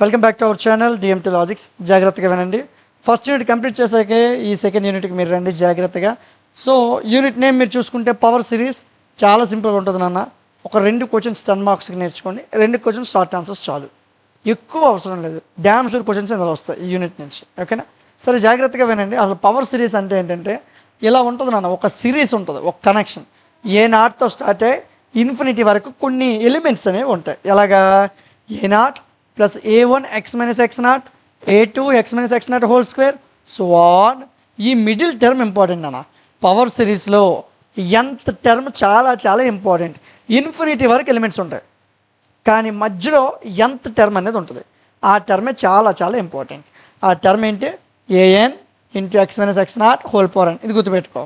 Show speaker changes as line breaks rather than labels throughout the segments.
Welcome back to our channel DMT logics. జాగ్రత్తగా వినండి. First unit complete చేశాకే ఈ second యూనిట్కి మీరు రండి జాగ్రత్తగా. సో యూనిట్ నేమ్ మీరు చూసుకుంటే పవర్ సిరీస్. చాలా సింపుల్గా ఉంటుంది నాన్న. ఒక 2 క్వశ్చన్స్ 10 మార్క్స్కి నేర్చుకోండి. 2 క్వశ్చన్స్ షార్ట్ ఆన్సర్స్ చాలు, ఎక్కువ అవసరం లేదు. డ్యామ్ షూర్ క్వశ్చన్స్ ఇందులో వస్తాయి ఈ యూనిట్ నుంచి. ఓకేనా? సరే జాగ్రత్తగా వినండి. అసలు పవర్ సిరీస్ అంటే ఏంటంటే ఇలా ఉంటుంది నాన్న. ఒక సిరీస్ ఉంటుంది, ఒక కనెక్షన్. ఏ నాట్తో స్టార్ట్ అయ్యి ఇన్ఫినిటీ వరకు కొన్ని ఎలిమెంట్స్ అనేవి ఉంటాయి. ఎలాగా a naught plus a1 x minus x naught, a2 x minus x naught whole square, so on. ఈ మిడిల్ టర్మ్ ఇంపార్టెంట్ అన్న. పవర్ సిరీస్లో nth టర్మ్ చాలా చాలా ఇంపార్టెంట్. ఇన్ఫినిటీ వరకు ఎలిమెంట్స్ ఉంటాయి, కానీ మధ్యలో nth టర్మ్ అనేది ఉంటుంది. ఆ టర్మే చాలా చాలా ఇంపార్టెంట్. ఆ టర్మ్ ఏంటి? an into X minus X not whole power అని. ఇది గుర్తుపెట్టుకో.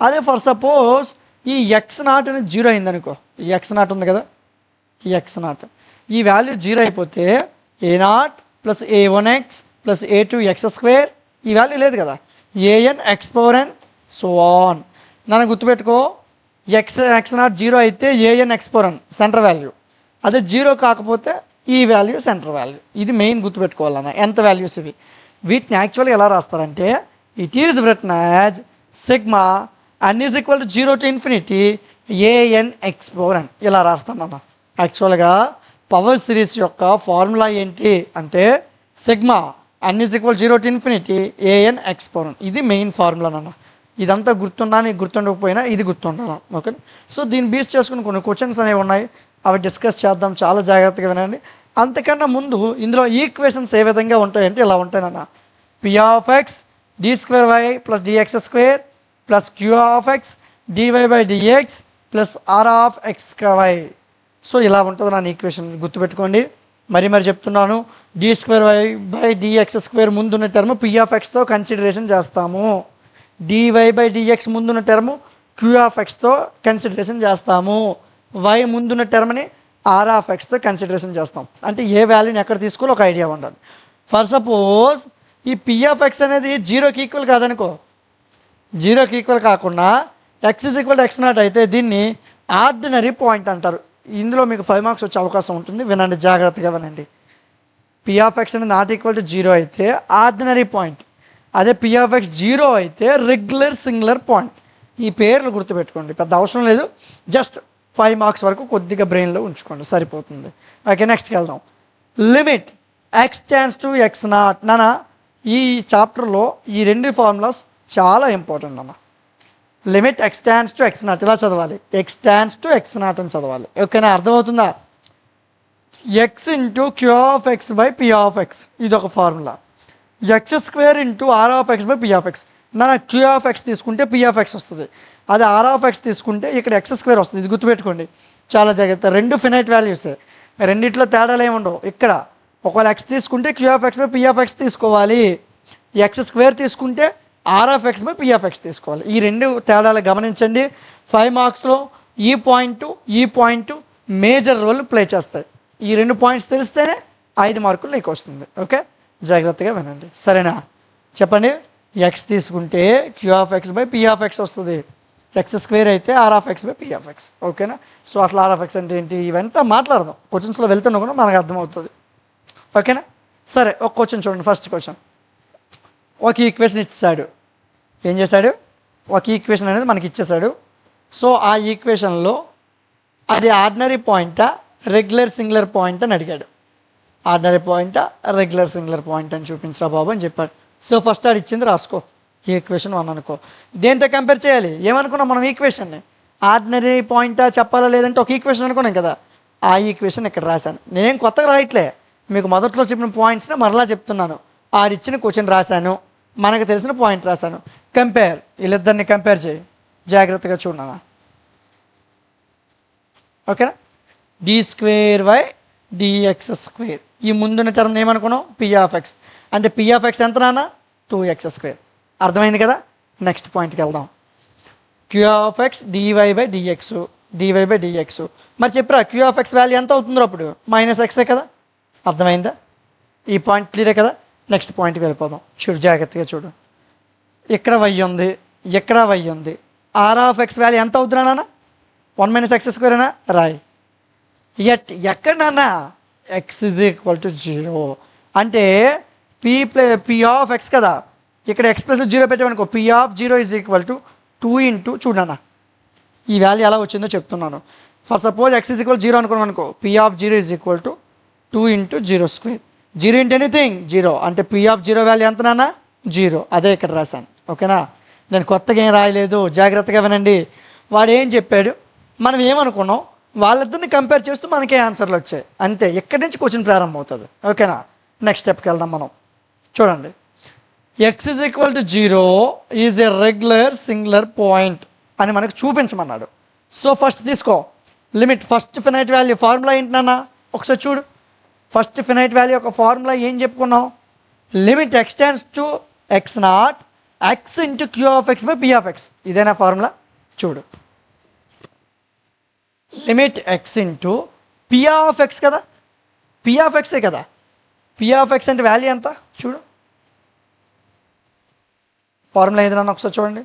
అదే ఫర్ సపోజ్ ఈ ఎక్స్ నాట్ అనేది 0 అయిందనుకో. ఈ ఎక్స్ నాట్ ఉంది కదా, ఈ ఎక్స్ నాట్, ఈ వాల్యూ 0 అయిపోతే a naught plus a1x plus a2x square, ఈ వాల్యూ లేదు కదా, an x power n so on. నన్ను గుర్తుపెట్టుకో. ఎక్స్ నాట్ 0 అయితే an x power n center value. అదే 0 కాకపోతే ఈ వాల్యూ సెంటర్ వాల్యూ. ఇది మెయిన్ గుర్తుపెట్టుకోవాలన్న. ఎంత వాల్యూస్ ఇవి. వీటిని యాక్చువల్గా ఎలా రాస్తారంటే it is written as sigma n is equal to 0 to infinity an x power n. ఇలా రాస్తామన్న. యాక్చువల్గా పవర్ సిరీస్ యొక్క ఫార్ములా ఏంటి అంటే sigma n is equal 0 to infinity an x power n. ఇది మెయిన్ ఫార్ములా నాన్న. ఇదంతా గుర్తున్నా నీకు గుర్తుండకపోయినా ఇది గుర్తుండాలి. ఓకే? సో దీన్ని బేస్ చేసుకుని కొన్ని క్వశ్చన్స్ అనేవి ఉన్నాయి, అవి డిస్కస్ చేద్దాం. చాలా జాగ్రత్తగా వినండి. అంతకన్నా ముందు ఇందులో ఈక్వేషన్స్ ఏ విధంగా ఉంటాయంటే ఇలా ఉంటాయన్న. P of x d square y plus d x square plus q of x d y by d x plus r of x y. So ఇలా ఉంటుంది నా ఈక్వేషన్. గుర్తుపెట్టుకోండి. మరి చెప్తున్నాను. D square y by d x square ముందున్న టర్మ్ పి ఆఫ్ ఎక్స్తో consideration చేస్తాము. D y by d x ముందున్న టర్మ్ క్యూ ఆఫ్ ఎక్స్తో కన్సిడరేషన్ చేస్తాము. వై ముందున్న టర్మ్ని ఆర్ ఆఫ్ ఎక్స్తో కన్సిడరేషన్ చేస్తాం. అంటే ఏ వాల్యూని ఎక్కడ తీసుకోవాలో ఒక ఐడియా ఉండాలి. ఫర్ సపోజ్ ఈ పి ఆఫ్ ఎక్స్ అనేది 0కి ఈక్వల్ కాదనుకో. 0కి ఈక్వల్ కాకుండా X is equal to x naught అయితే దీన్ని ఆర్డినరీ పాయింట్ అంటారు. ఇందులో మీకు 5 మార్క్స్ వచ్చే అవకాశం ఉంటుంది. వినండి, జాగ్రత్తగా వినండి. పి ఆఫ్ ఎక్స్ అనేది నాట్ ఈక్వల్ టు 0 అయితే ఆర్డినరీ పాయింట్. అదే పి ఆఫ్ ఎక్స్ 0 అయితే రెగ్యులర్ సింగులర్ పాయింట్. ఈ పేర్లు గుర్తుపెట్టుకోండి, పెద్ద అవసరం లేదు. జస్ట్ 5 మార్క్స్ వరకు కొద్దిగా బ్రెయిన్లో ఉంచుకోండి, సరిపోతుంది. ఓకే, నెక్స్ట్కి వెళ్దాం. Limit x tends to x naught. నాన్న ఈ చాప్టర్లో ఈ 2 ఫార్ములాస్ చాలా ఇంపార్టెంట్ అన్న. Limit x tends to x naught ఇలా చదవాలి, x tends to x naught అని చదవాలి. ఓకేనా? అర్థమవుతుందా? X into queue of x by P of x ఇది ఒక formula. X square into r of x by P of x. నా q of x తీసుకుంటే పి ఆఫ్ ఎక్స్ వస్తుంది. అదే ఆర్ ఆఫ్ ఎక్స్ తీసుకుంటే ఇక్కడ ఎక్స్ స్క్వేర్ వస్తుంది. ఇది గుర్తుపెట్టుకోండి, చాలా జాగ్రత్త. 2 ఫినైట్ వాల్యూసే, రెండిట్లో తేడాలు ఏమి ఉండవు. ఇక్కడ ఒకవేళ ఎక్స్ తీసుకుంటే Q of x by P of x తీసుకోవాలి. ఎక్స్ స్క్వేర్ తీసుకుంటే R of x by P of x తీసుకోవాలి. ఈ 2 తేడాలు గమనించండి. 5 మార్క్స్లో ఈ పాయింట్ మేజర్ రోల్ ప్లే చేస్తాయి. ఈ 2 పాయింట్స్ తెలిస్తేనే 5 మార్కులు నీకు వస్తుంది. ఓకే, జాగ్రత్తగా వినండి. సరేనా? చెప్పండి. ఎక్స్ తీసుకుంటే Q of x by P of x వస్తుంది. ఎక్స్ స్క్వేర్ అయితే R of x by P of x. ఓకేనా? సో అసలు ఆర్ ఆఫ్ ఎక్స్ అంటే ఏంటి ఇవంతా మాట్లాడదాం. క్వశ్చన్స్లో వెళ్తున్నా కూడా మనకు అర్థమవుతుంది. ఓకేనా? సరే, ఒక క్వశ్చన్ చూడండి. ఫస్ట్ క్వశ్చన్, ఒక ఈక్వేషన్ ఇచ్చేసాడు. ఏం చేశాడు? ఒక ఈక్వేషన్ అనేది మనకి ఇచ్చేసాడు. సో ఆ ఈక్వేషన్లో అది ఆర్డినరీ పాయింటా రెగ్యులర్ సింగులర్ పాయింట్ అని అడిగాడు. ఆర్డినరీ పాయింటా రెగ్యులర్ సింగులర్ పాయింట్ అని చూపించరా బాబు అని చెప్పాడు. సో ఫస్ట్ ఆడు ఇచ్చింది రాసుకో. ఈక్వేషన్ 1 అనుకో. దేంతో కంపేర్ చేయాలి? ఏమనుకున్నాం మనం ఈక్వేషన్ని? ఆర్డినరీ పాయింటా చెప్పాలా లేదంటే ఒక ఈక్వేషన్ అనుకున్నాం కదా. ఆ ఈక్వేషన్ ఇక్కడ రాశాను. నేను కొత్తగా రాయట్లే, మీకు మొదట్లో చెప్పిన పాయింట్స్ని మరలా చెప్తున్నాను. ఆడిచ్చిన క్వశ్చన్ రాశాను, మనకు తెలిసిన పాయింట్ రాశాను. కంపేర్, వీళ్ళిద్దరిని కంపేర్ చేయి. జాగ్రత్తగా చూడనా. ఓకేనా? D square y d x square. ఈ ముందున్న టర్మ్ ఏమనుకున్నాం? P of x. అంటే పి ఆఫ్ ఎక్స్ ఎంత నాన్న? 2x square. అర్థమైంది కదా? నెక్స్ట్ పాయింట్కి వెళ్దాం. Q of x d y by d x. మరి చెప్పరా క్యూ ఆఫ్ ఎక్స్ వాల్యూ ఎంత అవుతుందో అప్పుడు? -xే కదా. అర్థమైందా? ఈ పాయింట్ క్లియరే కదా. నెక్స్ట్ పాయింట్కి వెళ్ళిపోదాం. చూడు, జాగ్రత్తగా చూడు. ఇక్కడ y ఉంది, ఇక్కడ y ఉంది. ఆర్ ఆఫ్ ఎక్స్ వాల్యూ ఎంత అవుతున్నా నాన్న? 1 - x స్క్వేర్ అయినా రాయి. ఎక్కడ నాన్న? x is equal to 0. అంటే పీ ఆఫ్ ఎక్స్ కదా, ఇక్కడ ఎక్స్ ప్లస్ జీరో పెట్టామనుకో, p of zero is equal to 2 into చూడన్నా ఈ వాల్యూ ఎలా వచ్చిందో చెప్తున్నాను. For suppose x is equal zero అనుకున్నాం అనుకో, p of zero is equal to 2 into zero square. Zero into anything zero, అంటే పీ ఆఫ్ జీరో వాల్యూ ఎంత నాన్న, జీరో. అదే ఇక్కడ రాశాను. ఓకేనా, నేను కొత్తగా ఏం రాయలేదు, జాగ్రత్తగా వినండి. వాడు ఏం చెప్పాడు, మనం ఏమనుకున్నాం, వాళ్ళిద్దరిని కంపేర్ చేస్తూ మనకే ఆన్సర్లు వచ్చాయి, అంతే. ఇక్కడి నుంచి క్వశ్చన్ ప్రారంభం అవుతుంది. ఓకేనా, నెక్స్ట్ స్టెప్కి వెళ్దాం మనం. చూడండి, x is equal to zero is a regular singular point అని మనకు చూపించమన్నాడు. సో ఫస్ట్ తీసుకో limit. First finite value formula ఏంటన్నా ఒకసారి చూడు. ఫస్ట్ ఫినైట్ వాల్యూ యొక్క ఫార్ములా ఏం చెప్పుకున్నాం, limit x tends to x naught x into queue of x by P of x. ఇదేనా ఫార్ములా, చూడు. Limit x into P of x కదా, P of x కదా, పీ ఆఫ్ ఎక్స్ అంటే value ఎంత చూడు. ఫార్ములా ఏదైనా ఒకసారి చూడండి,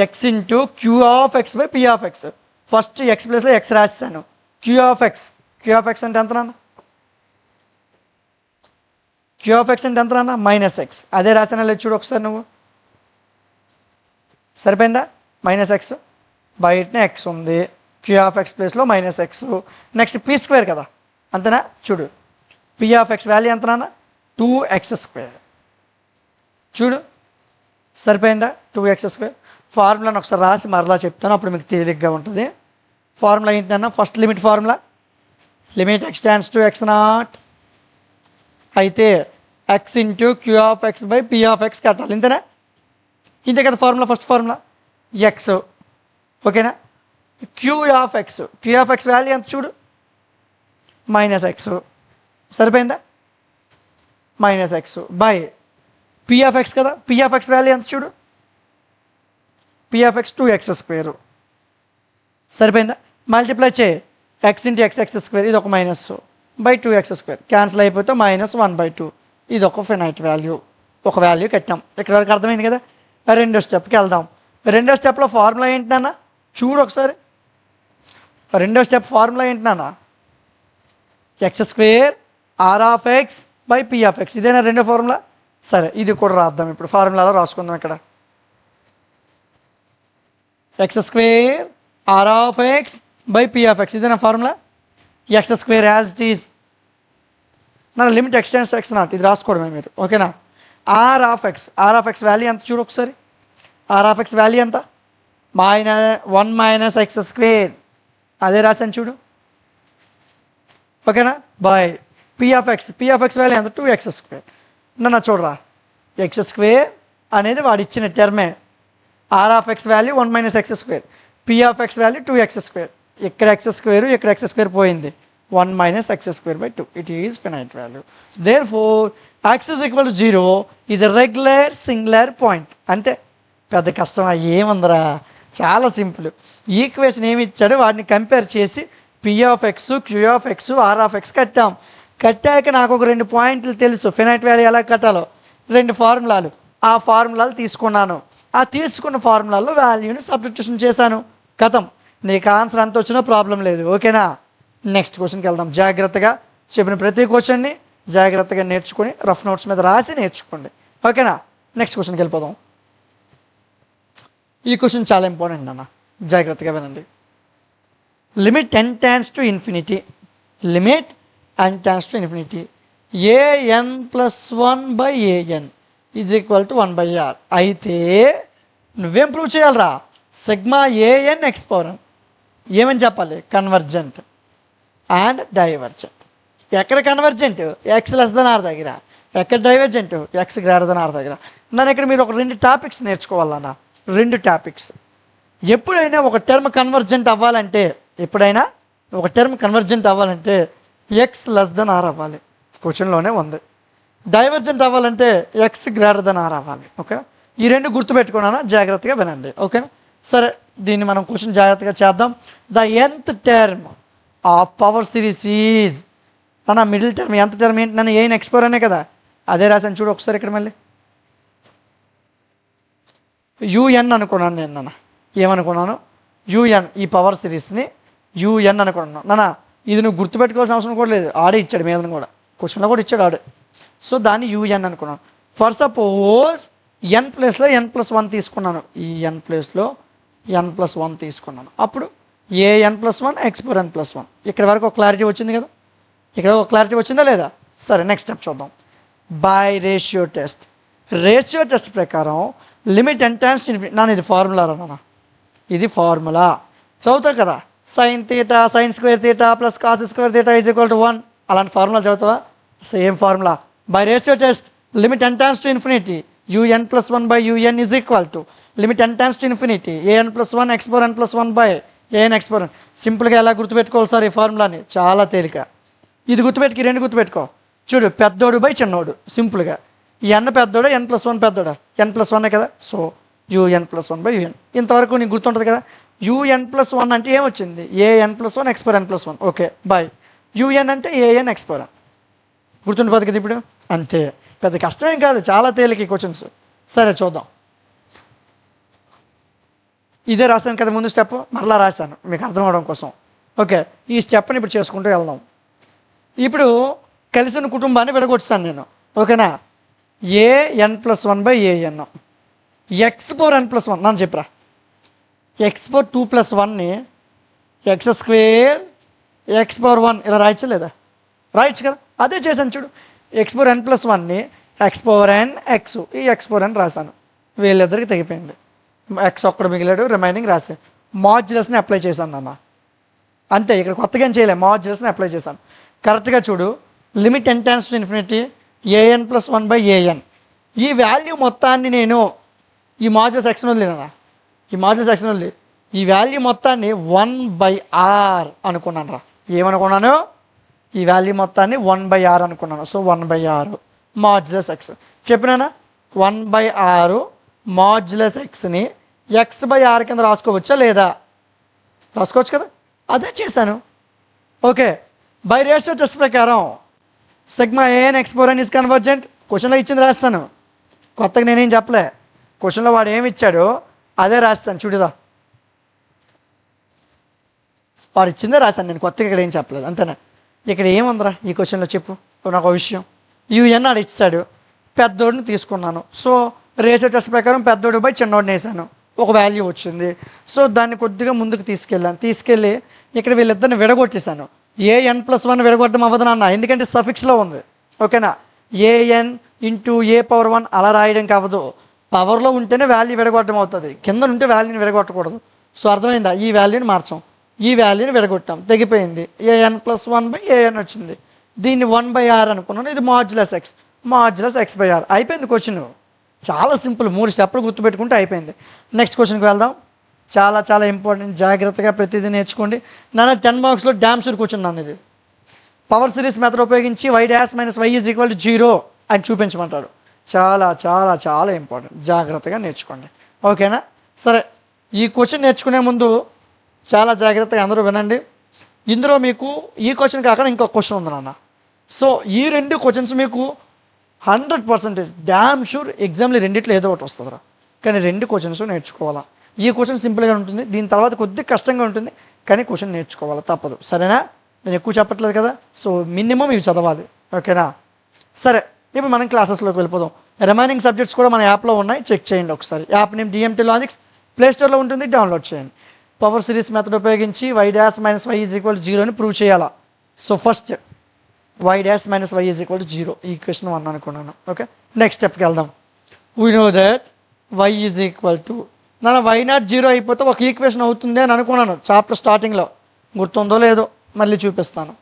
x into queue of x by P of x. First x ప్లేస్లో ఎక్స్ రాస్తాను, Q of x, queue of x అంటే ఎంత నాన్న, క్యూ ఆఫ్ ఎక్స్ అంటే ఎంత నాన్న, మైనస్ ఎక్స్. అదే రాసానా లేదు చూడు ఒకసారి నువ్వు, సరిపోయిందా. మైనస్ ఎక్స్, బయటనే ఎక్స్ ఉంది, క్యూ ఆఫ్ ఎక్స్ ప్లేస్లో minus X. Next P square కదా, అంతేనా. చూడు, పీ ఆఫ్ ఎక్స్ వాల్యూ ఎంత నాన్న, 2x స్క్వేర్. చూడు సరిపోయిందా, 2x స్క్వేర్. ఫార్ములాను ఒకసారి రాసి మరలా చెప్తాను, అప్పుడు మీకు తేలిగ్గా ఉంటుంది. ఫార్ములా ఏంటన్నా, first limit formula, limit x tends to x naught అయితే x into queue of x by P of x కట్టాలి, ఇంతేనా. ఇంతే కదా ఫార్ములా, ఫస్ట్ ఫార్ములా ఎక్స్. ఓకేనా, q of x, queue of x value ఎంత చూడు, మైనస్ ఎక్స్. సరిపోయిందా, minus x by P of x కదా, పీ ఆఫ్ ఎక్స్ వాల్యూ ఎంత చూడు, p of x 2x square. సరిపోయిందా, మల్టిప్లై చేయి, ఎక్స్ ఇంటూ ఎక్స్ స్క్వేర్, ఇది ఒక minus by 2x square, cancel అయిపోతే -1/2. ఇది ఒక ఫినైట్ వాల్యూ, ఒక వాల్యూ కట్టాం. ఇక్కడ వరకు అర్థమైంది కదా. రెండో స్టెప్కి వెళ్దాం. రెండో స్టెప్లో ఫార్ములా ఏంటి నాన్న చూడు ఒకసారి. రెండో స్టెప్ ఫార్ములా ఏంటి నాన్న, x square are of x by P of x. ఇదేనా రెండో ఫార్ములా. సరే ఇది కూడా రాద్దాం, ఇప్పుడు ఫార్ములాలో రాసుకుందాం. ఇక్కడ x square are of x by P of x, ఇదేనా formula. X square as it is, నా limit x tends to x not, ఇది రాసుకోవడమే మీరు. ఓకేనా, r of x, are of x value ఎంత చూడు ఒకసారి. ఆర్ ఆఫ్ ఎక్స్ వాల్యూ ఎంత, -1 - ఎక్స్ స్క్వేర్, అదే రాశాను చూడు. ఓకేనా, by P of X, P of x value ఎంత 2x స్క్వేర్. నన్ను చూడరా, ఎక్స్ స్క్వేర్ అనేది వాడు ఇచ్చిన టర్మే. R of x value 1 - x square, p of x value 2x square. ఇక్కడ ఎక్స్ స్క్వేర్, ఇక్కడ ఎక్స్ స్క్వేర్ పోయింది, 1 - x square by 2. It is finite value. Therefore x is equal to 0 is a regular singular point. అంతే, పెద్ద కష్టమా ఏముందరా, చాలా simple. Equation ఏమి ఇచ్చాడో వాటిని కంపేర్ చేసి P of x, queue of x, are of x కట్టాం. కట్టాక నాకు ఒక 2 పాయింట్లు తెలుసు, ఫినైట్ వాల్యూ ఎలా కట్టాలో. 2 ఫార్ములాలు, ఆ ఫార్ములాలు తీసుకున్నాను. ఆ తీసుకున్న ఫార్ములాల్లో వాల్యూని సబ్స్టిట్యూషన్ చేశాను. కథం, నీకు ఆన్సర్ అంత వచ్చినా ప్రాబ్లం లేదు. ఓకేనా, నెక్స్ట్ క్వశ్చన్కి వెళ్దాం. జాగ్రత్తగా చెప్పిన ప్రతి క్వశ్చన్ని జాగ్రత్తగా నేర్చుకొని రఫ్ నోట్స్ మీద రాసి నేర్చుకోండి. ఓకేనా, నెక్స్ట్ క్వశ్చన్కి వెళ్ళిపోదాం. ఈ క్వశ్చన్ చాలా ఇంపార్టెంట్ అన్న, జాగ్రత్తగా వినండి. Limit n tends to infinity, limit n tends to infinity an+1/an is equal to 1/r. అయితే నువ్వేం ప్రూవ్ చేయాలరా, సిగ్మా an x పవర్ ఏమని చెప్పాలి, కన్వర్జెంట్ అండ్ డైవర్జెంట్. ఎక్కడ కన్వర్జెంట్, ఎక్స్ r దగ్గర. ఎక్కడ డైవర్జెంట్, ఎక్స్ r దగ్గర. నన్ను ఇక్కడ మీరు ఒక 2 టాపిక్స్ నేర్చుకోవాలన్నా, 2 టాపిక్స్. ఎప్పుడైనా ఒక టర్మ్ కన్వర్జెంట్ అవ్వాలంటే, ఎప్పుడైనా ఒక టర్మ్ కన్వర్జెంట్ అవ్వాలంటే x r అవ్వాలి, క్వశ్చన్లోనే ఉంది. డైవర్జెంట్ అవ్వాలంటే x r అవ్వాలి. ఓకే, ఈ 2 గుర్తుపెట్టుకున్నానా, జాగ్రత్తగా వినండి. ఓకేనా, సరే దీన్ని మనం క్వశ్చన్ జాగ్రత్తగా చేద్దాం. The nth term of power series is, నా మిడిల్ టర్మ్ ఎంత టర్మ్ ఏంటి నన్ను ఏం ఎక్స్పోర్ అనే కదా, అదే రాశాను చూడు ఒకసారి. ఇక్కడ మళ్ళీ UN అనుకున్నాను నేను. నాన్న ఏమనుకున్నాను, UN, ఈ పవర్ సిరీస్ని UN అనుకున్నాను. నాన్న ఇది నువ్వు గుర్తుపెట్టుకోవాల్సిన అవసరం కూడా లేదు, ఆడే ఇచ్చాడు మీద కూడా. క్వశ్చన్లో కూడా ఇచ్చాడు ఆడు. సో దాన్ని యూఎన్ అనుకున్నాను. ఫర్ సపోజ్ ఎన్ ప్లేస్లో n+1 తీసుకున్నాను, ఈ ఎన్ ప్లేస్లో n+1 తీసుకున్నాను. అప్పుడు an+1 x(n+1). ఇక్కడ వరకు ఒక క్లారిటీ వచ్చింది కదా, ఇక్కడ ఒక క్లారిటీ వచ్చిందా లేదా? సరే, నెక్స్ట్ స్టెప్ చూద్దాం. By ratio test. Ratio test ప్రకారం లిమిట్ n → ∞. నాన్న ఇది ఫార్ములా రా నాన్న, ఇది ఫార్ములా చదువుతావు కదా, sin θ ప్లస్ cos² θ = 1. అలాంటి ఫార్ములా చదువుతావా? Same formula. By ratio test limit n → ∞, un+1/un is equal to limit n → ∞, an+1 x(n+1/an)(x)n. సింపుల్గా ఎలా గుర్తుపెట్టుకోవాలి సార్ ఈ ఫార్ములాని? చాలా తేలిక. ఇది గుర్తుపెట్టుకు, రెండు గుర్తుపెట్టుకో. చూడు, పెద్దోడు బై చిన్నోడు. సింపుల్గా ఈ n పెద్దోడా n+1 పెద్దోడా? n+1 కదా, సో un+1/un. ఇంతవరకు నీకు గుర్తుంటుంది కదా. un+1 అంటే ఏమొచ్చింది? an+1 x(n+1). Okay, by un అంటే an x(n). గుర్తుండిపోదు కదా ఇప్పుడు? అంతే, పెద్ద కష్టమేం కాదు, చాలా తేలిక ఈ క్వశ్చన్స్. సరే చూద్దాం. ఇదే రాశాను కదా ముందు స్టెప్, మరలా రాశాను మీకు అర్థం అవడం కోసం. ఓకే, ఈ స్టెప్ని ఇప్పుడు చేసుకుంటూ వెళ్దాం. ఇప్పుడు కలిసిన కుటుంబాన్ని విడగొట్టాను నేను. ఓకేనా? an+1/an x(n+1). నన్ను చెప్పరా, x(2+1)ని x² x(1) ఇలా రాయచ్చా లేదా? రాయచ్చు కదా. అదే చేశాను చూడు, x(n+1)ని x(n)x, ఈ x(n) రాశాను. వీళ్ళిద్దరికి తెగిపోయింది, x ఒక్కడు మిగిలాడు, రిమైనింగ్ రాశాను. మాడ్యులస్ని అప్లై చేశాను నాన్న, అంతే. ఇక్కడ కొత్తగా ఏం చేయలే, మాడ్యులస్ని అప్లై చేశాను. కరెక్ట్గా చూడు, లిమిట్ n → ∞, an+1/an. ఈ వాల్యూ మొత్తాన్ని నేను ఈ మాడ్యులస్ ఎక్స్ని వదిలేనా, ఈ మాడ్యులస్ ఎక్స్ని వదిలి ఈ వాల్యూ మొత్తాన్ని 1/r అనుకున్నాను రా. ఏమనుకున్నాను? ఈ వాల్యూ మొత్తాన్ని 1/r అనుకున్నాను. సో 1/r మాడ్యులస్ ఎక్స్ చెప్పినానా? 1/r మాడ్యులస్ ఎక్స్ని x/r కింద రాసుకోవచ్చా లేదా? రాసుకోవచ్చు కదా, అదే చేశాను. ఓకే, బై రేషియో టెస్ట్ ప్రకారం sigma an x(n) is convergent. క్వశ్చన్లో ఇచ్చింది రాస్తాను, కొత్తగా నేనేం చెప్పలే. క్వశ్చన్లో వాడు ఏమి ఇచ్చాడో అదే రాస్తాను. చూడదా, వాడు ఇచ్చిందే రాశాను నేను, కొత్తగా ఇక్కడ ఏం చెప్పలేదు, అంతేనా? ఇక్కడ ఏముందిరా ఈ క్వశ్చన్లో చెప్పు నాకు ఒక విషయం. un ఆడు ఇచ్చాడు, పెద్దోడిని తీసుకున్నాను. సో రేషియో టెస్ట్ ప్రకారం పెద్దోడు బై చిన్నోడిని వేసాను, ఒక వాల్యూ వచ్చింది. సో దాన్ని కొద్దిగా ముందుకు తీసుకెళ్ళి ఇక్కడ వీళ్ళిద్దరిని విడగొట్టేశాను. an+1 విడగొట్టడం అవ్వదు నాన్న, ఎందుకంటే సఫిక్స్లో ఉంది. ఓకేనా? an × a⁴1 అలా రాయడానికి అవ్వదు. పవర్లో ఉంటేనే వాల్యూ విడగొట్టడం అవుతుంది, కింద ఉంటే వాల్యూని విడగొట్టకూడదు. సో అర్థమైందా? ఈ వాల్యూని మార్చాం, ఈ వాల్యూని విడగొట్టాం, తెగిపోయింది. an+1/an వచ్చింది. దీన్ని 1/r అనుకున్నాను. ఇది మాడ్యులస్ ఎక్స్, మాడ్యులస్ x/r. అయిపోయింది క్వశ్చన్. చాలా సింపుల్, 3 స్టెప్లు గుర్తుపెట్టుకుంటే అయిపోయింది. నెక్స్ట్ క్వశ్చన్కి వెళ్దాం. చాలా చాలా ఇంపార్టెంట్, జాగ్రత్తగా ప్రతిదీ నేర్చుకోండి నాన్న. 10 మార్క్స్లో డ్యామ్ షూర్ క్వశ్చన్ నాన్న ఇది. పవర్ సిరీస్ మెథడ్ ఉపయోగించి y' - y = 0 అని చూపించమంటాడు. చాలా చాలా చాలా ఇంపార్టెంట్, జాగ్రత్తగా నేర్చుకోండి. ఓకేనా? సరే, ఈ క్వశ్చన్ నేర్చుకునే ముందు చాలా జాగ్రత్తగా అందరూ వినండి. ఇందులో మీకు ఈ క్వశ్చన్ కాకుండా ఇంకొక క్వశ్చన్ ఉంది నాన్న. సో ఈ 2 క్వశ్చన్స్ మీకు 100% డ్యామ్ షూర్ ఎగ్జామ్లో రెండిట్లో ఏదో ఒకటి వస్తుందిరా. కానీ 2 క్వశ్చన్స్ నేర్చుకోవాలా. ఈ క్వశ్చన్ సింపుల్గా ఉంటుంది, దీని తర్వాత కొద్దిగా కష్టంగా ఉంటుంది, కానీ క్వశ్చన్ నేర్చుకోవాలి, తప్పదు. సరేనా? నేను ఎక్కువ చెప్పట్లేదు కదా, సో మినిమం ఇవి చదవాలి. ఓకేనా? సరే, ఇప్పుడు మనం క్లాసెస్లోకి వెళ్ళిపోదాం. రిమైనింగ్ సబ్జెక్ట్స్ కూడా మన యాప్లో ఉన్నాయి, చెక్ చేయండి ఒకసారి. యాప్ నేమ్ DMT Logics, ప్లేస్టోర్లో ఉంటుంది, డౌన్లోడ్ చేయండి. పవర్ సిరీస్ మెథడ్ ఉపయోగించి y' - y = 0 అని ప్రూవ్ చేయాలా. సో ఫస్ట్ y' - y = 0, ఈ క్వశ్చన్ 1 అనుకున్నాను. ఓకే, నెక్స్ట్ స్టెప్కి వెళ్దాం. వీ నో దట్ y = నాన్న y0 0 అయిపోతే ఒక ఈక్వేషన్ అవుతుంది అని అనుకున్నాను చాప్టర్ స్టార్టింగ్లో. గుర్తుందో లేదో మళ్ళీ చూపిస్తాను.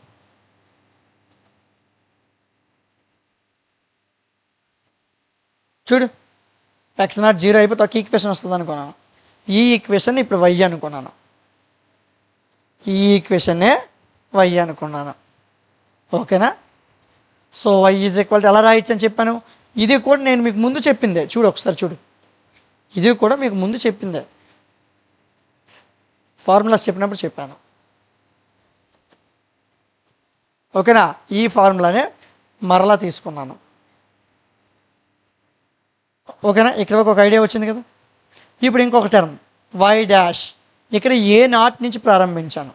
చూడు, x0 0 అయిపోతే ఒక ఈక్వేషన్ వస్తుంది అనుకున్నాను. ఈ ఈక్వేషన్ ఇప్పుడు y అనుకున్నాను, ఈ ఈక్వేషన్నే y అనుకున్నాను. ఓకేనా? సో y = ఎలా రాయొచ్చు అని చెప్పాను. ఇది కూడా నేను మీకు ముందు చెప్పిందే, చూడు ఒకసారి చూడు, ఇది కూడా మీకు ముందు చెప్పిందే, ఫార్ములాస్ చెప్పినప్పుడు చెప్పాను. ఓకేనా? ఈ ఫార్ములానే మరలా తీసుకున్నాను. ఓకేనా? ఇక్కడ ఒక ఐడియా వచ్చింది కదా. ఇప్పుడు ఇంకొక టర్మ్ y', ఇక్కడ a0 నుంచి ప్రారంభించాను,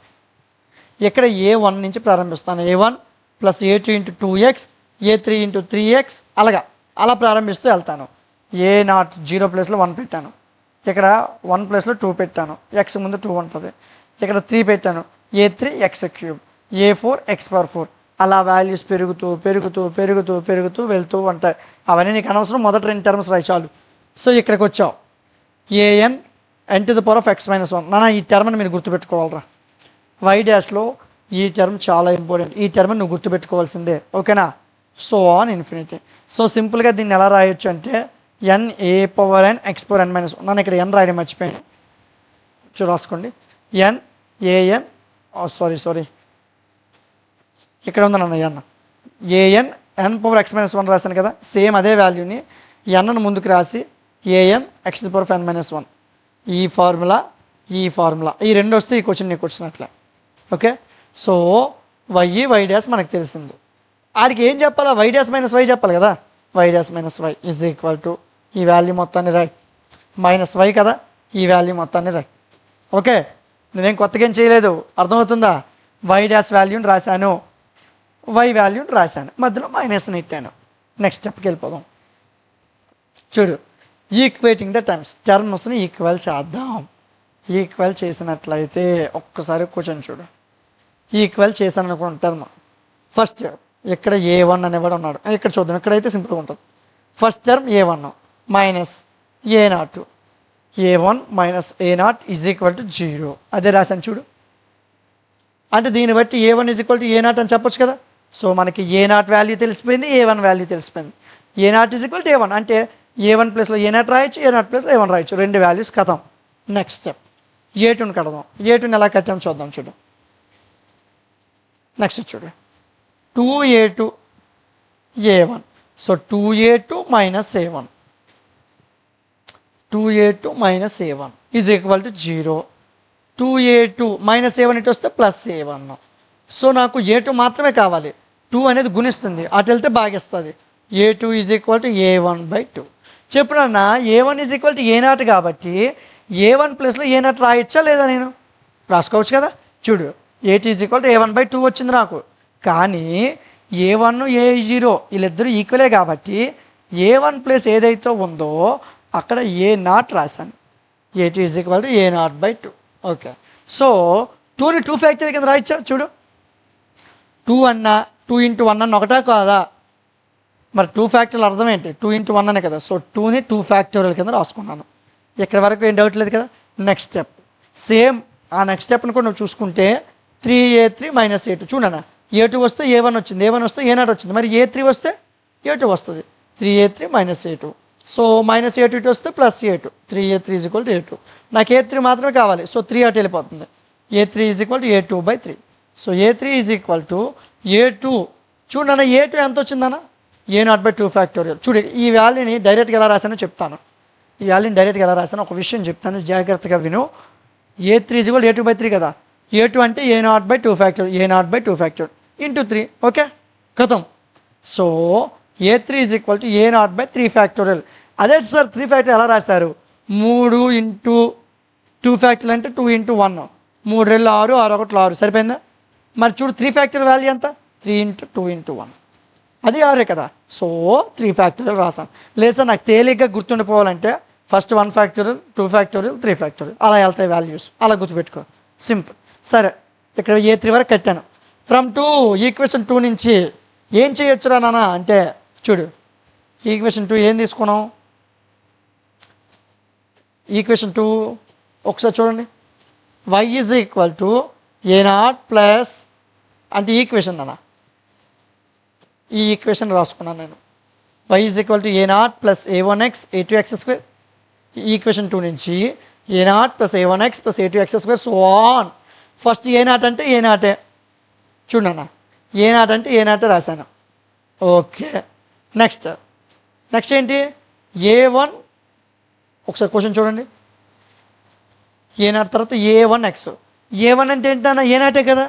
ఇక్కడ a1 నుంచి ప్రారంభిస్తాను. a1 plus a two into 2x, ఏ3 ఇంటూ 3x, అలా ప్రారంభిస్తూ వెళ్తాను. A0 0 ప్లేస్లో 1 పెట్టాను, ఇక్కడ 1 ప్లేస్లో 2 పెట్టాను, ఎక్స్ ముందు 2 ఉంటుంది, ఇక్కడ 3 పెట్టాను, ఏ3 x³ ఏ4 x⁴, అలా వాల్యూస్ పెరుగుతూ పెరుగుతూ పెరుగుతూ పెరుగుతూ వెళ్తూ ఉంటాయి. అవన్నీ నీకు అనవసరం, మొదటి 2 టర్మ్స్ రాయి చాలు. సో ఇక్కడికి వచ్చావు, an n⁻x−1. నాన్న ఈ టర్మ్ని మీరు గుర్తుపెట్టుకోవాలరా. వై డాష్లో ఈ టర్మ్ చాలా ఇంపార్టెంట్, ఈ టర్మ్ నువ్వు గుర్తుపెట్టుకోవాల్సిందే, ఓకేనా. So on infinity. సో సింపుల్గా దీన్ని ఎలా రాయొచ్చు అంటే n a⁻n(x⁻n−1). నన్ను ఇక్కడ n రాయడం మర్చిపోయాను, రాసుకోండి. సారీ ఇక్కడ ఉంది నన్ను an n⁻x−1 రాశాను కదా, సేమ్ అదే వాల్యూని nను ముందుకు రాసి an x⁻n−1. ఈ ఫార్ములా ఈ రెండు వస్తే ఈ క్వశ్చన్ నీకు వచ్చినట్లే, ఓకే. సో వై డాష్ మనకు తెలిసింది, ఆడికి ఏం చెప్పాలా, వై డాష్ మైనస్ వై చెప్పాలి కదా. Y dash minus y is equal to ఈ వాల్యూ మొత్తాన్ని రాయి, మైనస్ వై కదా, ఈ వాల్యూ మొత్తాన్ని రాయి, ఓకే. నేనేం కొత్తగా ఏం చేయలేదు, అర్థమవుతుందా. వై డాష్ వాల్యూని రాశాను, వై వాల్యూని రాశాను, మధ్యలో మైనస్ని ఇట్టాను. నెక్స్ట్ స్టెప్కి వెళ్ళిపోదాం. చూడు, ఈక్వేటింగ్ ద టర్మ్స్ని ఈక్వల్ చేద్దాం. ఈక్వల్ చేసినట్లయితే ఒక్కసారి క్వశ్చన్ చూడు. ఈక్వల్ చేశాను అనుకున్న టర్మ్ ఫస్ట్ ఇక్కడ a1 అనేవాడు ఉన్నాడు, ఇక్కడ చూద్దాం, ఇక్కడైతే సింపుల్గా ఉంటుంది. First term a1 minus a0, a1 minus a0 is equal to 0. అదే రాశాను చూడు. అంటే దీన్ని బట్టి a1 is equal to a0 అని చెప్పొచ్చు కదా. సో మనకి a0 వాల్యూ తెలిసిపోయింది, a1 వాల్యూ తెలిసిపోయింది. a0 is equal to a1 అంటే a1 ప్లేస్లో a0 రాయొచ్చు, a0 ప్లేస్లో a1 రాయొచ్చు, రెండు వాల్యూస్ కథం. నెక్స్ట్ స్టెప్ a2ని కడదాం. a2ని ఎలా కట్టాం చూద్దాం. చూడు, నెక్స్ట్ చూడు, 2a2 a1. So 2a2 minus a1, 2a2 minus a1 is equal to 0. 2a2 minus a1 ఇటు వస్తే ప్లస్ a1. సో నాకు a2 మాత్రమే కావాలి, 2 అనేది గుణిస్తుంది, అటు వెళ్తే భాగిస్తుంది. a2 is equal to a1/2. చెప్పునన్నా a1 is equal to a0 కాబట్టి a1 ప్లస్లో a0 రాయొచ్చా లేదా, నేను రాసుకోవచ్చు కదా. చూడు, a2 is equal to a1/2 వచ్చింది నాకు, కానీ a1 a0 వీళ్ళిద్దరూ ఈక్వలే కాబట్టి a1 ప్లస్ ఏదైతే ఉందో అక్కడ a0 రాశాను. a2 is equal to a0/2. Okay, so 2ని 2 ఫ్యాక్టరీ కింద రాయొచ్చా. చూడు, 2 అన్నా 2 × 1 అన్న ఒకటా కాదా, మరి 2 ఫ్యాక్టరీల అర్థం ఏంటి, 2 × 1 అనే కదా. సో 2ని 2 ఫ్యాక్టోరియల్ కింద రాసుకున్నాను. ఇక్కడ వరకు ఏం డౌట్ లేదు కదా. నెక్స్ట్ స్టెప్ సేమ్, ఆ నెక్స్ట్ స్టెప్ని కూడా నువ్వు చూసుకుంటే 3a3 మైనస్ a2. చూడనా, a2 వస్తే a1 వచ్చింది, a1 వస్తే a0 వచ్చింది, మరి a3 వస్తే a2 వస్తుంది. 3a3 minus a2. So minus a2 ఇటు వస్తే plus a2, 3a3 is equal to a2. నాకు a3 మాత్రమే కావాలి, సో 3 అటు వెళ్ళిపోతుంది. a3 is equal to a2/3. So a3 is equal to a2. చూడన్నా a2 ఎంత వచ్చిందన్న, a0/2 ఫ్యాక్టోరియల్. చూడు, ఈ వాల్యూని డైరెక్ట్గా ఎలా రాశానో చెప్తాను. ఈ వాల్యూని డైరెక్ట్గా ఎలా రాశానో ఒక విషయం చెప్తాను, జాగ్రత్తగా విను. a3 ఈజ్ ఈక్వల్ a2/3 కదా, a2 అంటే a0/2 factorial, a0/2 factorial into 3. Okay, కథం. So a3 is equal to a0/3 factorial. అదే సార్ 3 ఫ్యాక్టోరియల్ ఎలా రాశారు, 3 × 2 ఫ్యాక్టోరియల్ అంటే 2 × 1, 3 2 6, 6 1 6, సరిపోయిందా. మరి చూడు 3 ఫ్యాక్టోరియల్ వాల్యూ ఎంత, 3 × 2 × 1, అది 6 కదా. సో 3 ఫ్యాక్టోరియల్ రాసాను. లేదు సార్ నాకు తేలిగ్గా గుర్తుండిపోవాలంటే ఫస్ట్ 1 ఫ్యాక్టోరియల్, 2 ఫ్యాక్టోరియల్, 3 ఫ్యాక్టోరియల్ అలా వెళ్తాయి వాల్యూస్, అలా గుర్తుపెట్టుకో, సింపుల్. సరే, ఇక్కడ a3 వరకు కట్టాను. ఫ్రమ్ 2 ఈక్వేషన్ 2 నుంచి ఏం చేయొచ్చురా నాన్న అంటే, చూడు ఈక్వేషన్ 2 ఏం తీసుకున్నాం, ఈక్వేషన్ 2 ఒకసారి చూడండి. y is equal to a0 plus అంటే ఈక్వేషన్ అన్న, ఈ ఈక్వేషన్ రాసుకున్నాను నేను. y is equal to a0 plus a1x a2x². Equation 2 నుంచి a0 plus a1x plus a2x². So on. First a0 అంటే a0, చూడన్నా a0 అంటే a0 రాశాను. ఓకే, నెక్స్ట్ ఏంటి, a1. ఒకసారి క్వశ్చన్ చూడండి, a0 తర్వాత a1x. a1 అంటే ఏంటన్నా a0 కదా,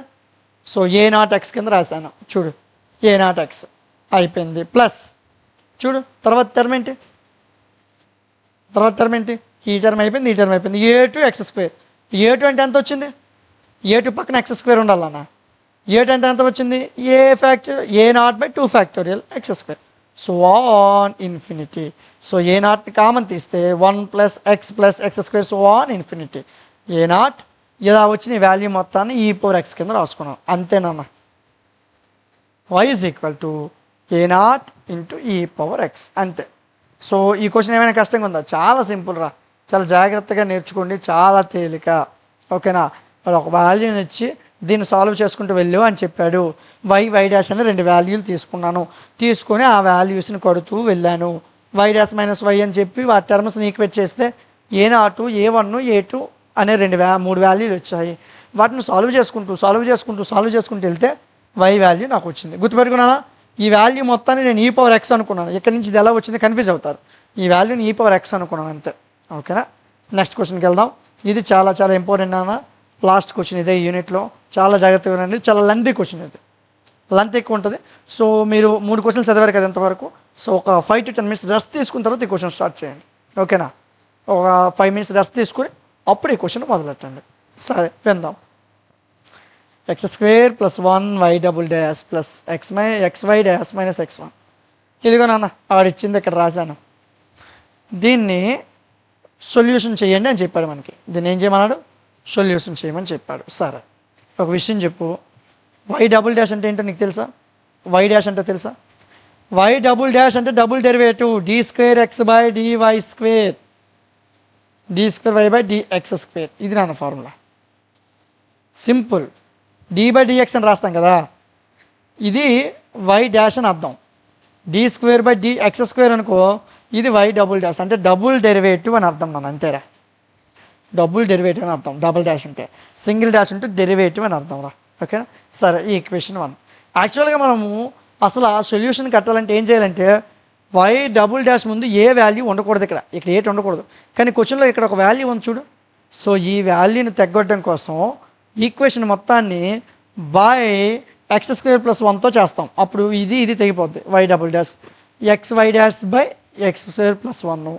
సో a0x కింద రాశాను. చూడు a0x అయిపోయింది, ప్లస్ చూడు తర్వాత టర్మ్ ఏంటి, ఈ టర్మ్ అయిపోయింది, ఈ టర్మ్ అయిపోయింది. a2x². a2 అంటే ఎంత వచ్చింది, a2 పక్కన x² ఉండాలన్నా, 8 అంటే ఎంత వచ్చింది a factor a not by 2 factorial x square so on infinity. So a not common తీస్తే 1 plus x square so on infinity. A not ఇలా వచ్చిన వాల్యూ మొత్తాన్ని ఈ పవర్ ఎక్స్ కింద రాసుకున్నాం అంతేనన్నా. y is equal to a not into e power x అంతే. So ఈ question ఏమైనా కష్టంగా ఉందా? చాలా సింపుల్ రా, చాలా జాగ్రత్తగా నేర్చుకోండి, చాలా తేలిక. ఓకేనా? మరి ఒక వాల్యూని ఇచ్చి దీన్ని సాల్వ్ చేసుకుంటూ వెళ్ళు అని చెప్పాడు. వై డాష్ అని 2 వాల్యూలు తీసుకున్నాను, తీసుకొని ఆ వాల్యూస్ని కొడుతూ వెళ్ళాను. వై డాష్ మైనస్ వై అని చెప్పి వాటి టర్మ్స్ని ఈక్వేట్ చేస్తే ఏ నాటు ఏ1 ఏ2 అనే 3 వాల్యూలు వచ్చాయి. వాటిని సాల్వ్ చేసుకుంటూ వెళ్తే వై వాల్యూ నాకు వచ్చింది. గుర్తుపెట్టుకున్నానా? ఈ వాల్యూ మొత్తాన్ని నేను ఈ పవర్ ఎక్స్ అనుకున్నాను. ఎక్కడి నుంచి ఇది ఎలా వచ్చింది కన్ఫ్యూజ్ అవుతారు. ఈ వాల్యూని ఈ పవర్ ఎక్స్ అనుకున్నాను అంతే. ఓకేనా? నెక్స్ట్ క్వశ్చన్కి వెళ్దాం. ఇది చాలా చాలా ఇంపార్టెంట్ అన్న, లాస్ట్ క్వశ్చన్ ఇదే యూనిట్లో. చాలా జాగ్రత్తగా వినండి, చాలా లెంతీ క్వశ్చన్ ఇది, లెంత్ ఎక్కువ ఉంటుంది. సో మీరు 3 క్వశ్చన్లు చదివారు కదా ఇంతవరకు. సో ఒక 5 to 10 minutes రెస్ట్ తీసుకున్న తర్వాత ఈ క్వశ్చన్ స్టార్ట్ చేయండి. ఓకేనా? ఒక 5 minutes రెస్ట్ తీసుకుని అప్పుడు ఈ క్వశ్చన్ మొదలెట్టండి. సరే విందాం. X square plus 1 y" plus xy dash minus x1. ఇదిగో నాన్న ఆడిచ్చింది ఇక్కడ రాశాను. దీన్ని సొల్యూషన్ చేయండి అని చెప్పాడు మనకి. దీన్ని ఏం చేయమన్నాడు? సొల్యూషన్ చేయమని చెప్పాడు. సరే ఒక విషయం చెప్పు, y" అంటే ఏంటో నీకు తెలుసా? y' అంటే తెలుసా? y" అంటే డబుల్ డెరివేటివ్ d2x/dy², d2y/dx². ఇది నాన్న ఫార్ములా, సింపుల్. d/dx అని రాస్తాం కదా, ఇది y' అని అర్థం. d2/dx² అనుకో, ఇది y" అంటే డబుల్ డెరివేటివ్ అని అర్థం మన, అంతేరా. డబుల్ డెరివేటివ్ అని అర్థం. డబుల్ డాష్ ఉంటే, సింగిల్ డాష్ ఉంటే డెరివేటివ్ అని అర్థం రా. ఓకేనా? సరే ఈ ఈక్వేషన్ 1. యాక్చువల్గా మనము అసలు ఆ సొల్యూషన్ కట్టాలంటే ఏం చేయాలంటే y" ముందు ఏ వాల్యూ ఉండకూడదు, ఇక్కడ ఏటి ఉండకూడదు. కానీ క్వశ్చన్లో ఇక్కడ ఒక వాల్యూ ఉంది చూడు. సో ఈ వాల్యూని తగ్గొట్టడం కోసం ఈక్వేషన్ మొత్తాన్ని x² + 1తో చేస్తాం. అప్పుడు ఇది తెగిపోద్ది. y" xy'/x² + 1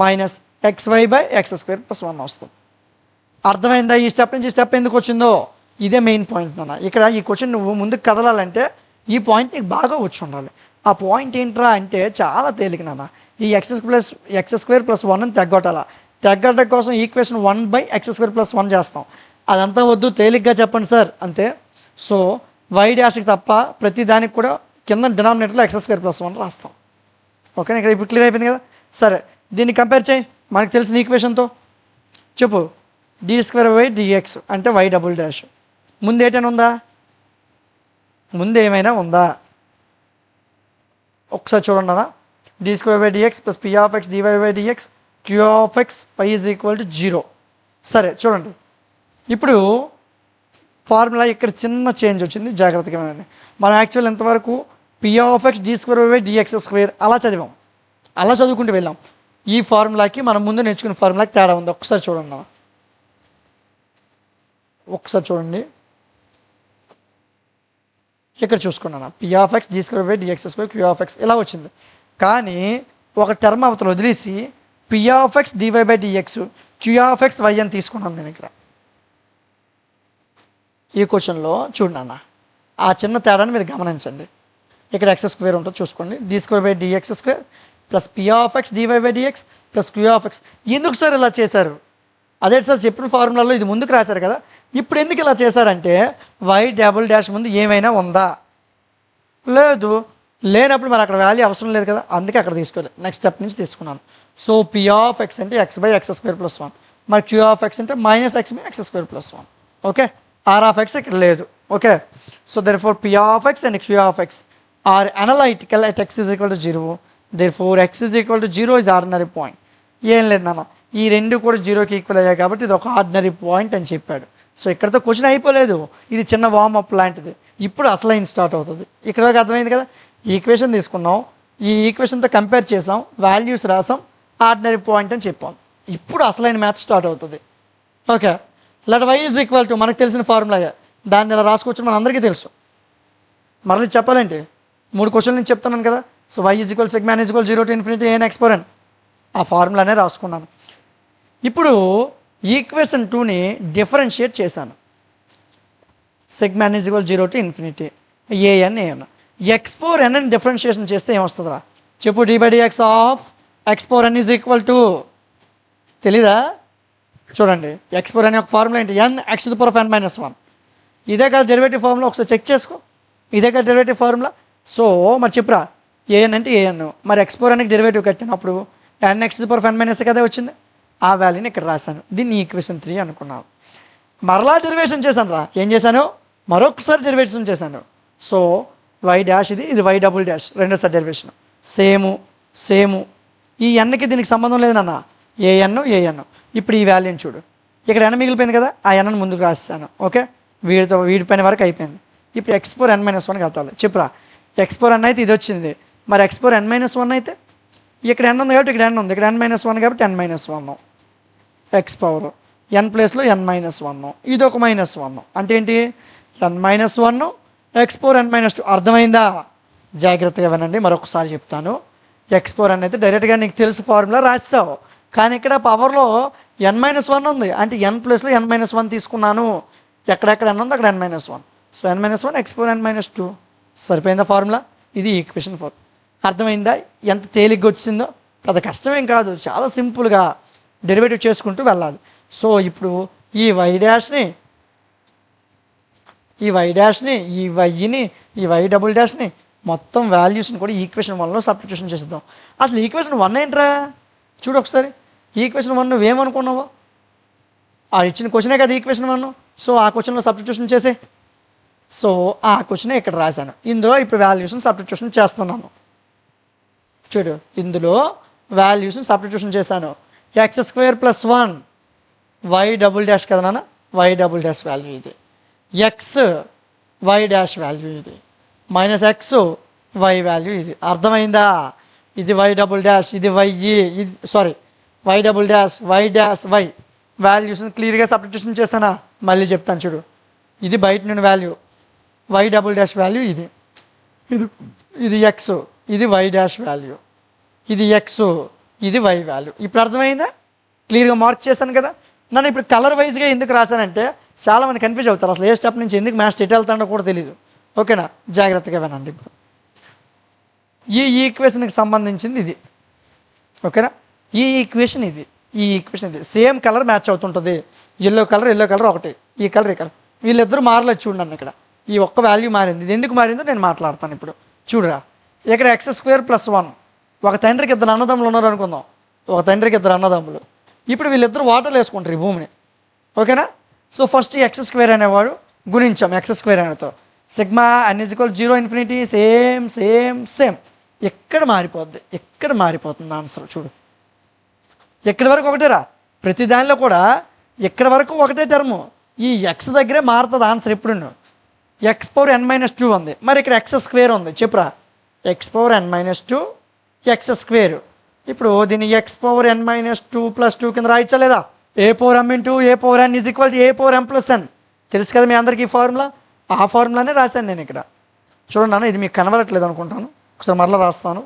మైనస్ xy/x² + 1 వస్తుంది. అర్థమైందా? ఈ స్టెప్ నుంచి స్టెప్ ఎందుకు వచ్చిందో ఇదే మెయిన్ పాయింట్ నాన్న. ఇక్కడ ఈ క్వశ్చన్ నువ్వు ముందుకు కదలాలంటే ఈ పాయింట్ నీకు బాగా వచ్చి ఉండాలి. ఆ పాయింట్ ఏంట్రా అంటే చాలా తేలిక నాన్న. ఈ x² + 1 తగ్గొట్టాల. తగ్గడం కోసం ఈక్వేషన్ 1/x² + 1 చేస్తాం. అదంతా వద్దు, తేలిగ్గా చెప్పండి సార్ అంతే. సో y' తప్ప ప్రతి దానికి కూడా కింద డినామినేటర్లో x² + 1 రాస్తాం. ఓకేనా? ఇక్కడ ఇప్పుడు క్లియర్ అయిపోయింది కదా. సరే దీన్ని కంపేర్ చేయి మనకు తెలిసిన ఈక్వేషన్తో. చెప్పు, d2/dx అంటే y". ముందు ఏటైనా ఉందా? ముందు ఏమైనా ఉందా? ఒకసారి చూడండి అన్న. d2/dx + p(x) dy/dx q(y) = 0. సరే చూడండి, ఇప్పుడు ఫార్ములా ఇక్కడ చిన్న చేంజ్ వచ్చింది, జాగ్రత్తగా వినండి. మనం యాక్చువల్ ఎంతవరకు p(x) d2/dx² అలా చదివాం, అలా చదువుకుంటూ వెళ్ళాం. ఈ ఫార్ములాకి మనం ముందు నేర్చుకున్న ఫార్ములాకి తేడా ఉంది. ఒకసారి చూడండి, ఇక్కడ చూసుకున్నాను. p(x) d2/dx² q(x) ఇలా వచ్చింది. కానీ ఒక టర్మ్ అవతల వదిలేసి p(x) dy/dx q(y) అని తీసుకున్నాను నేను ఇక్కడ. ఈ క్వశ్చన్లో చూడన్నా ఆ చిన్న తేడాన్ని మీరు గమనించండి. ఇక్కడ x² ఉంటుంది చూసుకోండి, d2/dx² plus p(x) dy/dx plus q(x). ఎందుకు సార్ ఇలా చేశారు? అదే సార్ చెప్పిన ఫార్ములాలో ఇది ముందుకు రాశారు కదా, ఇప్పుడు ఎందుకు ఇలా చేశారంటే y" ముందు ఏమైనా ఉందా? లేదు, లేనప్పుడు మరి అక్కడ వాల్యూ అవసరం లేదు కదా, అందుకే అక్కడ తీసుకోలేదు. నెక్స్ట్ స్టెప్ నుంచి తీసుకున్నాను. సో p(x) అంటే x/x² + 1, మరి q(x) అంటే -x/x² + 1. ఓకే, r(x) ఇక్కడ లేదు. Okay, so therefore p(x) and q(x) are analytical at x = 0. therefore x = 0 is ordinary point. ఏం లేదు నాన్న, ఈ రెండు కూడా 0కి ఈక్వల్ అయ్యాయి కాబట్టి ఇది ఒక ఆర్డినరీ పాయింట్ అని చెప్పాడు. సో ఇక్కడతో క్వశ్చన్ అయిపోలేదు, ఇది చిన్న వార్మప్ లాంటిది. ఇప్పుడు అసలైన స్టార్ట్ అవుతుంది. ఇక్కడ అర్థమైంది కదా. ఈ ఈక్వేషన్ తీసుకున్నాం, ఈ ఈక్వేషన్తో కంపేర్ చేసాం, వాల్యూస్ రాసాం, ఆర్డినరీ పాయింట్ అని చెప్పాం. ఇప్పుడు అసలైన మ్యాథ్స్ స్టార్ట్ అవుతుంది. ఓకే, లెట్ y = మనకు తెలిసిన ఫార్ములా, దాన్ని ఇలా రాసుకోవచ్చు, మన అందరికీ తెలుసు. మళ్ళీ చెప్పాలంటే 3 క్వశ్చన్లు నేను చెప్తున్నాను కదా. So y = σ n = 0 to ∞ an xn, ఆ ఫార్ములానే రాసుకున్నాను. ఇప్పుడు ఈక్వేషన్ 2ని డిఫరెన్షియేట్ చేశాను. Sigma n is equal 0 to infinity a n x power n అని డిఫరెన్షియేషన్ చేస్తే ఏమొస్తుందిరా చెప్పు d/dx of x power n is equal to తెలీదా చూడండి ఎక్స్ పవర్ n యొక్క ఫార్ములా ఏంటి n x⁻n-1 ఇదే కదా డెరివేటివ్ ఫార్ములా ఒకసారి చెక్ చేసుకో ఇదే కదా డెరివేటివ్ ఫార్ములా సో మరి చెప్పురా ఏఎన్ అంటే ఏఎన్ మరి ఎక్స్ పవర్ nకి డెరివేటివ్ కట్టినప్పుడు n x⁻n-1 కదా వచ్చింది ఆ వాల్యూని ఇక్కడ రాశాను దీన్ని ఈక్వేషన్ 3 అనుకున్నాను మరలా డెరివేషన్ చేశాను రా ఏం చేశాను మరొకసారి డెరివేషన్ చేశాను సో వై డాష్ ఇది వై డబుల్ డాష్ రెండోసారి డెరివేషన్ సేము ఈ ఎన్కి దీనికి సంబంధం లేదు నాన్న ఏఎన్ ఇప్పుడు ఈ వాల్యూని చూడు ఇక్కడ ఎన్ మిగిలిపోయింది కదా ఆ ఎన్ని ముందుకు రాస్తాను ఓకే వీడి పైన వరకు అయిపోయింది ఇప్పుడు x⁻n-1 కట్టాలి చెప్పురా x⁻n అయితే ఇది వచ్చింది మరి x⁻n-1 అయితే ఇక్కడ n ఉంది కాబట్టి ఇక్కడ n ఉంది ఇక్కడ n-1 కాబట్టి n-1 ఎక్స్ పవర్ n ప్లేస్లో n-1 ఇది ఒక -1 అంటే ఏంటి n-1 x⁻n-2 అర్థమైందా జాగ్రత్తగా వినండి మరొకసారి చెప్తాను x⁻n అయితే డైరెక్ట్గా నీకు తెలుసు ఫార్ములా రాస్తావు కానీ ఇక్కడ పవర్లో n-1 ఉంది అంటే n ప్లేస్లో n-1 తీసుకున్నాను ఎక్కడెక్కడ n ఉంది అక్కడ n-1 సో n-1 x⁻n-2 సరిపోయిందా ఫార్ములా ఇది ఈక్వేషన్ 4 అర్థమైందా ఎంత తేలిగ్గా వచ్చిందో పెద్ద కష్టమేం కాదు చాలా సింపుల్గా డెరివేటివ్ చేసుకుంటూ వెళ్ళాలి సో ఇప్పుడు ఈ వై డాష్ని ఈ వైని ఈ వై డబుల్ డాష్ని మొత్తం వాల్యూస్ని కూడా ఈక్వేషన్ 1లో సబ్స్టిట్యూషన్ చేద్దాం అసలు ఈక్వేషన్ 1 ఏంట్రా చూడు ఒకసారి ఈక్వేషన్ 1 నువ్వేమనుకున్నావు ఆ ఇచ్చిన క్వశ్చనే కదా ఈక్వేషన్ 1 సో ఆ క్వశ్చన్లో సబ్స్టిట్యూషన్ చేసే సో ఆ క్వశ్చనే ఇక్కడ రాశాను ఇందులో ఇప్పుడు వాల్యూస్ని సబ్స్టిట్యూషన్ చేస్తున్నాను చూడు ఇందులో వాల్యూస్ని సబ్స్టిట్యూషన్ చేశాను x² + 1 వై డబుల్ డాష్ కదా నాన్న వై డబుల్ డాష్ వాల్యూ ఇది ఎక్స్ వై డాష్ వాల్యూ ఇది -x వై వాల్యూ ఇది అర్థమైందా ఇది వై డబుల్ డాష్ ఇది వై ఇది sorry y double dash y వాల్యూస్ని క్లియర్గా సబ్స్టిట్యూషన్ చేశానా మళ్ళీ చెప్తాను చూడు ఇది బయట నుండి value y double dash value ఇది ఎక్స్ ఇది వై డాష్ వాల్యూ ఇది ఎక్స్ ఇది వై వాల్యూ ఇప్పుడు అర్థమైందా క్లియర్గా మార్క్ చేశాను కదా నన్ను ఇప్పుడు కలర్ వైజ్గా ఎందుకు రాశానంటే చాలామంది కన్ఫ్యూజ్ అవుతారు అసలు ఏ స్టెప్ నుంచి ఎందుకు మ్యాథ్స్ ఎటు వెళ్తాడో కూడా తెలియదు ఓకేనా జాగ్రత్తగా వినండి ఇప్పుడు ఈ ఈక్వేషన్కి సంబంధించింది ఇది ఓకేనా ఈ ఈక్వేషన్ ఇది సేమ్ కలర్ మ్యాచ్ అవుతుంటుంది ఎల్లో కలర్ ఒకటి ఈ కలర్ వీళ్ళిద్దరూ మారలేదు చూడండి ఇక్కడ ఈ ఒక్క వాల్యూ మారింది ఇది ఎందుకు మారిందో నేను మాట్లాడతాను ఇప్పుడు చూడరా ఇక్కడ x² + 1 ఒక తండ్రికి ఇద్దరు అన్నదమ్ములు ఉన్నారు అనుకుందాం ఒక తండ్రికి ఇద్దరు అన్నదమ్ములు ఇప్పుడు వీళ్ళిద్దరు వాటర్లు వేసుకుంటారు ఈ భూమిని ఓకేనా సో ఫస్ట్ ఈ x² అనేవాడు గుణించాం x² అనేతో సిగ్మా n = 0 ఇన్ఫినిటీ సేమ్ ఎక్కడ మారిపోతుంది ఆన్సర్ చూడు ఎక్కడి వరకు ఒకటేరా ప్రతి దానిలో కూడా ఎక్కడి వరకు ఒకటే టర్ము ఈ ఎక్స్ దగ్గరే మారుతుంది ఆన్సర్ ఎప్పుడు x⁻n-2 ఉంది మరి ఇక్కడ x² ఉంది చెప్పురా x⁻n-2 x². ఇప్పుడు దీన్ని x⁻n-2 + 2 కింద రాయచ్చా లేదా a⁻m × a⁻n = a⁻m+n తెలుసు కదా మీ అందరికీ ఈ ఫార్ములా ఆ ఫార్ములానే రాశాను నేను ఇక్కడ చూడండి అన్న ఇది మీకు కనబడట్లేదు అనుకుంటాను ఒకసారి మరలా రాస్తాను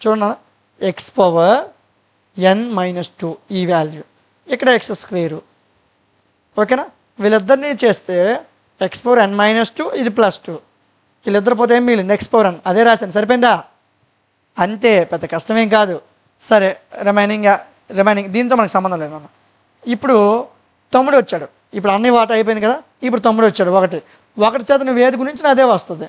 చూడండి అన్న x⁻n-2 ఈ వాల్యూ ఇక్కడ x² ఓకేనా వీళ్ళిద్దరినీ చేస్తే x⁻n-2 ఇది +2 వీళ్ళిద్దరు పోతే ఏం మిగిలింది x⁻n అదే రాశాను సరిపోయిందా అంతే పెద్ద కష్టమేం కాదు సరే రిమైనింగ్ దీంతో మనకు సంబంధం లేదు అన్న ఇప్పుడు తమ్ముడు వచ్చాడు ఇప్పుడు అన్ని వాట అయిపోయింది కదా ఇప్పుడు తమ్ముడు వచ్చాడు ఒకటి చేత నువ్వు ఏది గురించి అదే వస్తుంది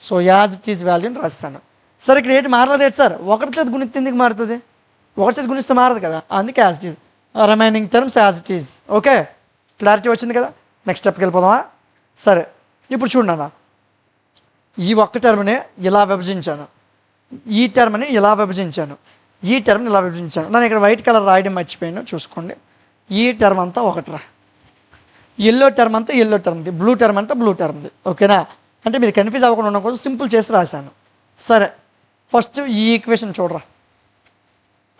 సో యాజ్ ఇట్ ఈజ్ వాల్యూని రాస్తాను సరే ఇక్కడ ఏంటి మారలేదు ఏంటి సార్ ఒకటి చేత గుణిస్తే ఎందుకు మారుతుంది ఒకటి చేత గుణిస్తే మారదు కదా అందుకే as it is remaining terms as it is okay clarity వచ్చింది కదా నెక్స్ట్ స్టెప్కి వెళ్ళిపోదామా సరే ఇప్పుడు చూడండి అన్న ఈ ఒక్క టర్మ్నే ఇలా విభజించాను ఈ టర్మ్ని ఇలా విభజించాను ఈ టర్మ్ని ఇలా విభజించాను నేను ఇక్కడ వైట్ కలర్ రాయడం మర్చిపోయాను చూసుకోండి ఈ టర్మ్ అంతా ఒకటిరా ఎల్లో టర్మ్ అంతా ఎల్లో టర్మ్ది బ్లూ టర్మ్ అంతా బ్లూ టర్మ్ది ఓకేనా అంటే మీరు కన్ఫ్యూజ్ అవ్వకుండా ఉన్న కోసం సింపుల్ చేసి రాశాను సరే ఫస్ట్ ఈ ఈక్వేషన్ చూడరా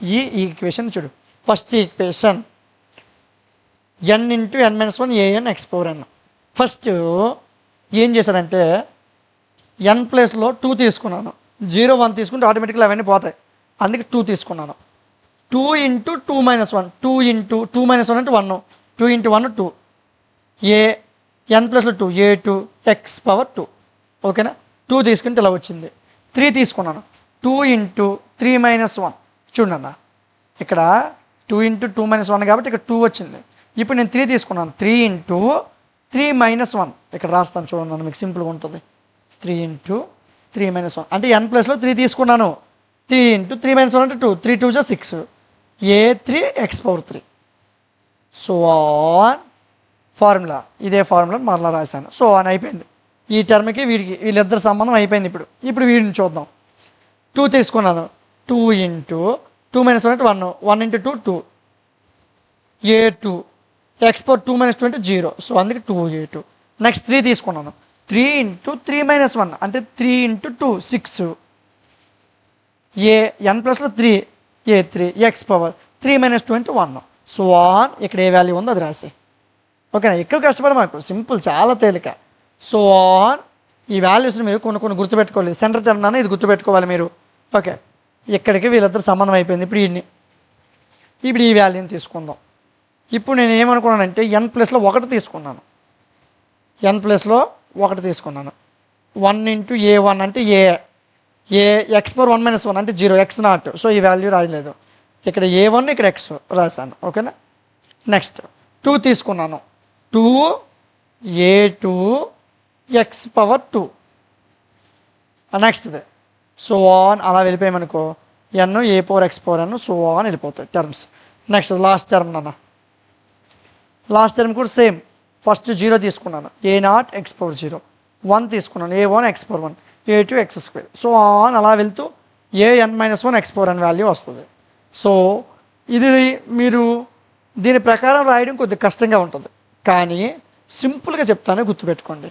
ఈ ఈక్వేషన్ చూడు first equation n × n-1 an x⁻n first ఏం చేశానంటే n ప్లేస్లో 2 తీసుకున్నాను 0 1 తీసుకుంటే ఆటోమేటిక్గా అవన్నీ పోతాయి అందుకే 2 తీసుకున్నాను 2 × 2 - 1 2 × 2 - 1 అంటే 1 2 into 1 2 ఏ n ప్లస్లో 2 a2 x పవర్ 2 ఓకేనా. 2 తీసుకుంటే ఇలా వచ్చింది. 3 తీసుకున్నాను 2 into 3 minus 1 చూడండి అన్న ఇక్కడ 2 into 2 minus 1 కాబట్టి ఇక్కడ 2 వచ్చింది. ఇప్పుడు నేను 3 తీసుకున్నాను 3 into 3 minus 1 ఇక్కడ రాస్తాను చూడండి మీకు సింపుల్గా ఉంటుంది. 3 into 3 minus 1 అంటే n ప్లస్లో 3 తీసుకున్నాను. 3 into 3 minus 1 అంటే 2 3 2 జా 6 a3 x power 3 so on formula ఇదే ఫార్ములా మరలా రాశాను. సో ఆన్ అయిపోయింది. ఈ టర్మ్కి వీళ్ళిద్దరు సంబంధం అయిపోయింది. ఇప్పుడు వీడిని చూద్దాం. 2 తీసుకున్నాను 2 into 2 minus 1 అంటే 1 1 into 2 2 a2 x power 2 minus 2 అంటే 0 సో అందుకే 2a2. నెక్స్ట్ 3 తీసుకున్నాను 3 into 3 minus 1 అంటే 3 into 2 6 ఏ n ప్లస్లో 3 a3 x పవర్ 3 minus 2 అంటే 1 సో ఆన్ ఇక్కడ ఏ వాల్యూ ఉందో అది రాసి ఓకేనా. ఎక్కువ కష్టపడి మాకు సింపుల్ చాలా తేలిక. సో ఆన్ ఈ వాల్యూస్ని మీరు కొన్ని గుర్తుపెట్టుకోవాలి. సెంటర్ టర్మ్ అన్న ఇది గుర్తుపెట్టుకోవాలి మీరు. ఓకే ఇక్కడికి వీళ్ళిద్దరు సంబంధం అయిపోయింది. ఇప్పుడు ఈ వాల్యూని తీసుకుందాం. ఇప్పుడు నేను ఏమనుకున్నానంటే n ప్లస్లో 1 తీసుకున్నాను. n ప్లస్లో 1 తీసుకున్నాను 1 into a1 అంటే ఏ ఎక్స్ పవర్ 1 minus 1 అంటే 0 x నాట్. సో ఈ వాల్యూ రాయలేదు. ఇక్కడ a1 ఇక్కడ x రాశాను ఓకేనా. నెక్స్ట్ 2 తీసుకున్నాను 2 a2 x పవర్ 2 నెక్స్ట్ది సో ఆన్ అలా వెళ్ళిపోయామనుకో n a power x power n so on వెళ్ళిపోతాయి టర్మ్స్. నెక్స్ట్ లాస్ట్ టర్మ్ నాన్న లాస్ట్ టర్మ్ కూడా సేమ్. ఫస్ట్ 0 తీసుకున్నాను a0 x పవర్ 0 1 తీసుకున్నాను a1 x power 1 a2 x square so on అలా వెళ్తూ an minus 1 x power n value వస్తుంది. So ఇది మీరు దీని ప్రకారం రాయడం కొద్దిగా కష్టంగా ఉంటుంది కానీ సింపుల్గా చెప్తానే గుర్తుపెట్టుకోండి.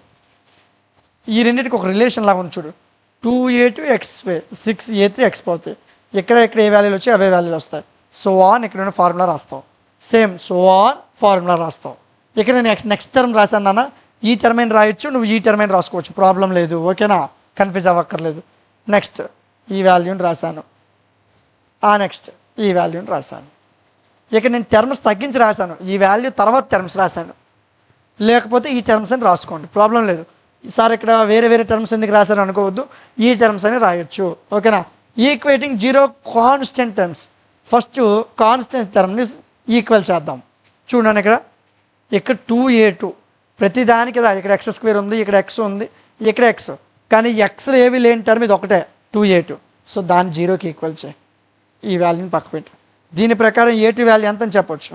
ఈ రెండింటికి ఒక రిలేషన్ లాగా ఉంది చూడు. 2a2 x 6a3 x పోతాయి. ఇక్కడ ఏ వాల్యూలు వచ్చాయి అవే వాల్యూలు వస్తాయి. సో ఆన్ ఇక్కడ ఉన్న ఫార్ములా రాస్తాం సేమ్ సో ఆన్ ఫార్ములా రాస్తాం. ఇక్కడ నేను నెక్స్ట్ టర్మ్ రాశాను నాన్న ఈ టర్మ్ అయినా రాయొచ్చు నువ్వు ఈ టర్మ్ అయినా రాసుకోవచ్చు ప్రాబ్లం లేదు ఓకేనా. కన్ఫ్యూజ్ అవ్వక్కర్లేదు. నెక్స్ట్ ఈ వాల్యూని రాశాను నెక్స్ట్ ఈ వాల్యూని రాశాను. ఇక నేను టర్మ్స్ తగ్గించి రాశాను ఈ వాల్యూ తర్వాత టర్మ్స్ రాశాను. లేకపోతే ఈ టర్మ్స్ అని రాసుకోండి ప్రాబ్లం లేదు. ఈసారి ఇక్కడ వేరే టర్మ్స్ ఎందుకు రాశాను అనుకోవద్దు ఈ టర్మ్స్ అని రాయొచ్చు ఓకేనా. Equating 0 constant terms first constant టర్మ్ని ఈక్వల్ చేద్దాం. చూడండి ఇక్కడ 2a2 ప్రతిదానికి ఇక్కడ x స్క్వేర్ ఉంది ఇక్కడ x ఉంది ఇక్కడ x కానీ xలో ఏవి లేని టర్మ్ ఇది ఒకటే 2a2 సో దాన్ని 0కి ఈక్వల్ చేయి. ఈ వాల్యూని పక్క పెట్టు. దీని ప్రకారం a2 వాల్యూ ఎంత అని చెప్పొచ్చు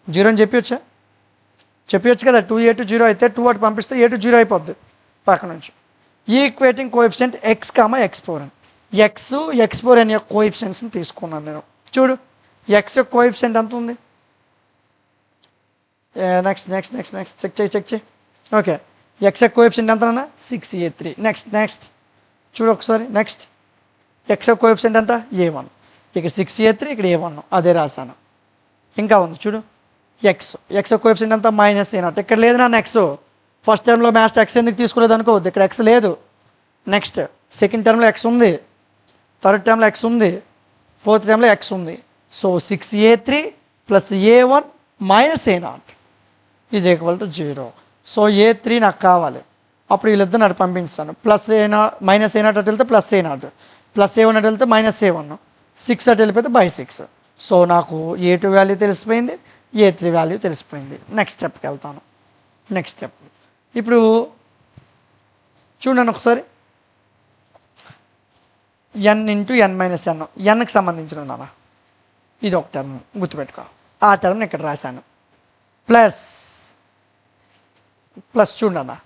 0 అని చెప్పొచ్చు కదా. 2a2 0 అయితే 2 అటు పంపిస్తే a2 0 అయిపోద్ది పక్క నుంచి. Equating coefficient x, x power n x power n యొక్క కోఎఫిషియంట్స్ని తీసుకున్నాను నేను. చూడు x యొక్క కోఎఫిషియంట్ ఎంత ఉంది నెక్స్ట్ చెక్ చేయి ఓకే. x యొక్క కోఎఫిషియంట్ ఎంతనా 6a3 నెక్స్ట్ చూడు ఒకసారి నెక్స్ట్ x యొక్క కోఎఫిషియంట్ ఎంత a1 ఇక్కడ 6a3 ఇక్కడ a1 అదే రాశాను. ఇంకా ఉంది చూడు x యొక్క కోఎఫిషియంట్ ఎంత -a0 ఇక్కడ లేదు నాన్న x. ఫస్ట్ టర్మ్లో మ్యాథ్స్ x ఎందుకు తీసుకోలేదు అనుకోవద్దు ఇక్కడ x లేదు. నెక్స్ట్ సెకండ్ టర్మ్లో x ఉంది థర్డ్ టర్మ్లో x ఉంది ఫోర్త్ టర్మ్లో x ఉంది. So 6a3 + a1 - a0 is equal to 0. So a3 నాకు కావాలి అప్పుడు వీళ్ళిద్దరు నాకు పంపిస్తాను +a0 -a0 అటు వెళ్తే +a0 +a1 అటు వెళ్తే -a1 6 అటు వెళ్ళిపోతే /6. సో నాకు a2 వాల్యూ తెలిసిపోయింది a3 వాల్యూ తెలిసిపోయింది. నెక్స్ట్ స్టెప్కి వెళ్తాను. నెక్స్ట్ స్టెప్ ఇప్పుడు చూడండి ఒకసారి n × n - nకి సంబంధించిన నాన్న ఇది ఒక టర్మ్ గుర్తుపెట్టుకో. ఆ టర్మ్ని ఇక్కడ రాశాను ప్లస్ చూడన్నా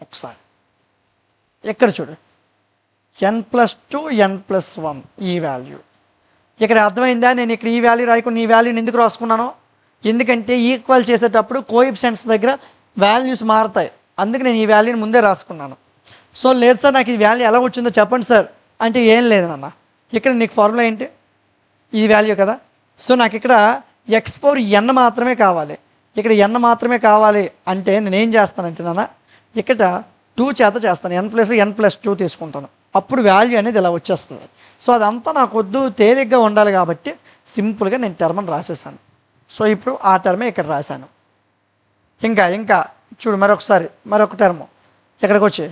ఒకసారి ఎక్కడ చూడు n+2 n+1 ఈ వాల్యూ ఇక్కడ అర్థమైందా. నేను ఇక్కడ ఈ వాల్యూ రాయకుండా ఈ వాల్యూని ఎందుకు రాసుకున్నాను ఎందుకంటే ఈక్వల్ చేసేటప్పుడు కోఎఫిషియంట్స్ దగ్గర వాల్యూస్ మారుతాయి అందుకు నేను ఈ వాల్యూని ముందే రాసుకున్నాను. సో లేదు సార్ నాకు ఈ వాల్యూ ఎలా వచ్చిందో చెప్పండి సార్ అంటే ఏం లేదు నాన్న ఇక్కడ నీకు ఫార్ములా ఏంటి ఈ వాల్యూ కదా. సో నాకు ఇక్కడ x పవర్ n మాత్రమే కావాలి. ఇక్కడ n మాత్రమే కావాలి అంటే నేను ఏం చేస్తానంటే నాన్న ఇక్కడ 2 చేత చేస్తాను n+2 తీసుకుంటాను అప్పుడు వాల్యూ అనేది ఇలా వచ్చేస్తుంది. సో అదంతా నాకు వద్దు తేలిగ్గా ఉండాలి కాబట్టి సింపుల్గా నేను టర్మ్ని రాసేసాను. సో ఇప్పుడు ఆ టర్మే ఇక్కడ రాశాను. ఇంకా చూడు మరొక టర్ము ఎక్కడికి వచ్చి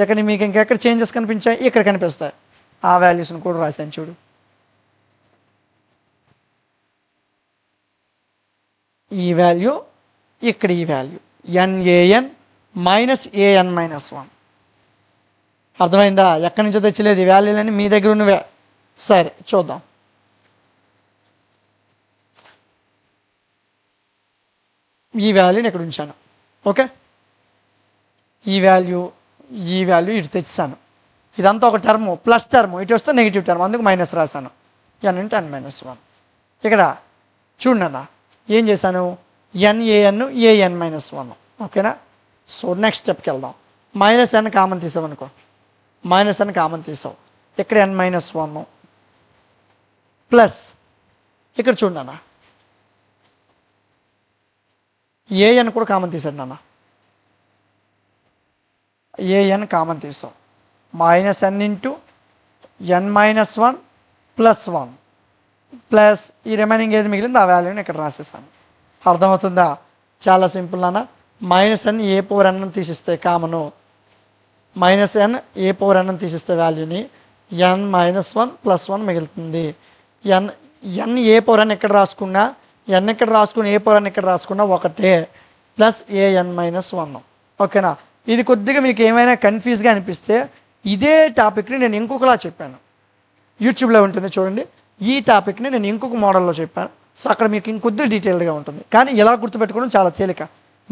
ఎక్కడ మీకు ఇంకెక్కడ చేంజెస్ కనిపించాయి, ఇక్కడ కనిపిస్తాయి. ఆ వాల్యూస్ని కూడా రాశాను చూడు. ఈ వాల్యూ ఇక్కడ ఈ value NaN minus AN minus 1. అర్థమైందా? ఎక్కడి నుంచో తెచ్చలేదు, ఈ వాల్యూలన్నీ మీ దగ్గర ఉన్నవే. సరే చూద్దాం. ఈ వాల్యూని ఇక్కడ ఉంచాను. ఓకే, ఈ వాల్యూ ఇటు తెచ్చాను. ఇదంతా ఒక టర్ము, ప్లస్ టర్ము, ఇటు వస్తే నెగిటివ్ టర్మ్, అందుకు మైనస్ రాశాను. N minus 1. ఇక్కడ చూడండి అన్న, ఏం చేశాను? NaN AN minus 1. ఓకేనా? సో నెక్స్ట్ స్టెప్కి వెళ్దాం. మైనస్ N కామన్ తీసావు అనుకో, మైనస్ N కామన్ తీసావు, ఇక్కడ N మైనస్ 1 ప్లస్ ఇక్కడ చూడండి అన్న, AN కూడా కామన్ తీసాడు నాన్న, AN కామన్ తీసాం, minus N into N minus 1 plus 1 plus ఈ రిమైనింగ్ ఏది మిగిలింది ఆ వాల్యూని ఇక్కడ రాసేసాను. అర్థమవుతుందా? చాలా సింపుల్ నాన్న. Minus N a power N తీసిస్తే common, minus N a power N తీసిస్తే వాల్యూని N మైనస్ 1 ప్లస్ 1 మిగులుతుంది. N ఏ పవర్ N ఇక్కడ రాసుకున్నా, N ఇక్కడ రాసుకుని ఏ పవర్ N ఇక్కడ రాసుకున్నా ఒకటే, ప్లస్ AN మైనస్ 1. ఓకేనా? ఇది కొద్దిగా మీకు ఏమైనా కన్ఫ్యూజ్గా అనిపిస్తే ఇదే టాపిక్ని నేను ఇంకొకలా చెప్పాను, యూట్యూబ్లో ఉంటుంది చూడండి. ఈ టాపిక్ని నేను ఇంకొక మోడల్లో చెప్పాను. సో అక్కడ మీకు ఇంకొద్ది డీటెయిల్డ్గా ఉంటుంది. కానీ ఎలా గుర్తుపెట్టుకోవడం చాలా తేలిక.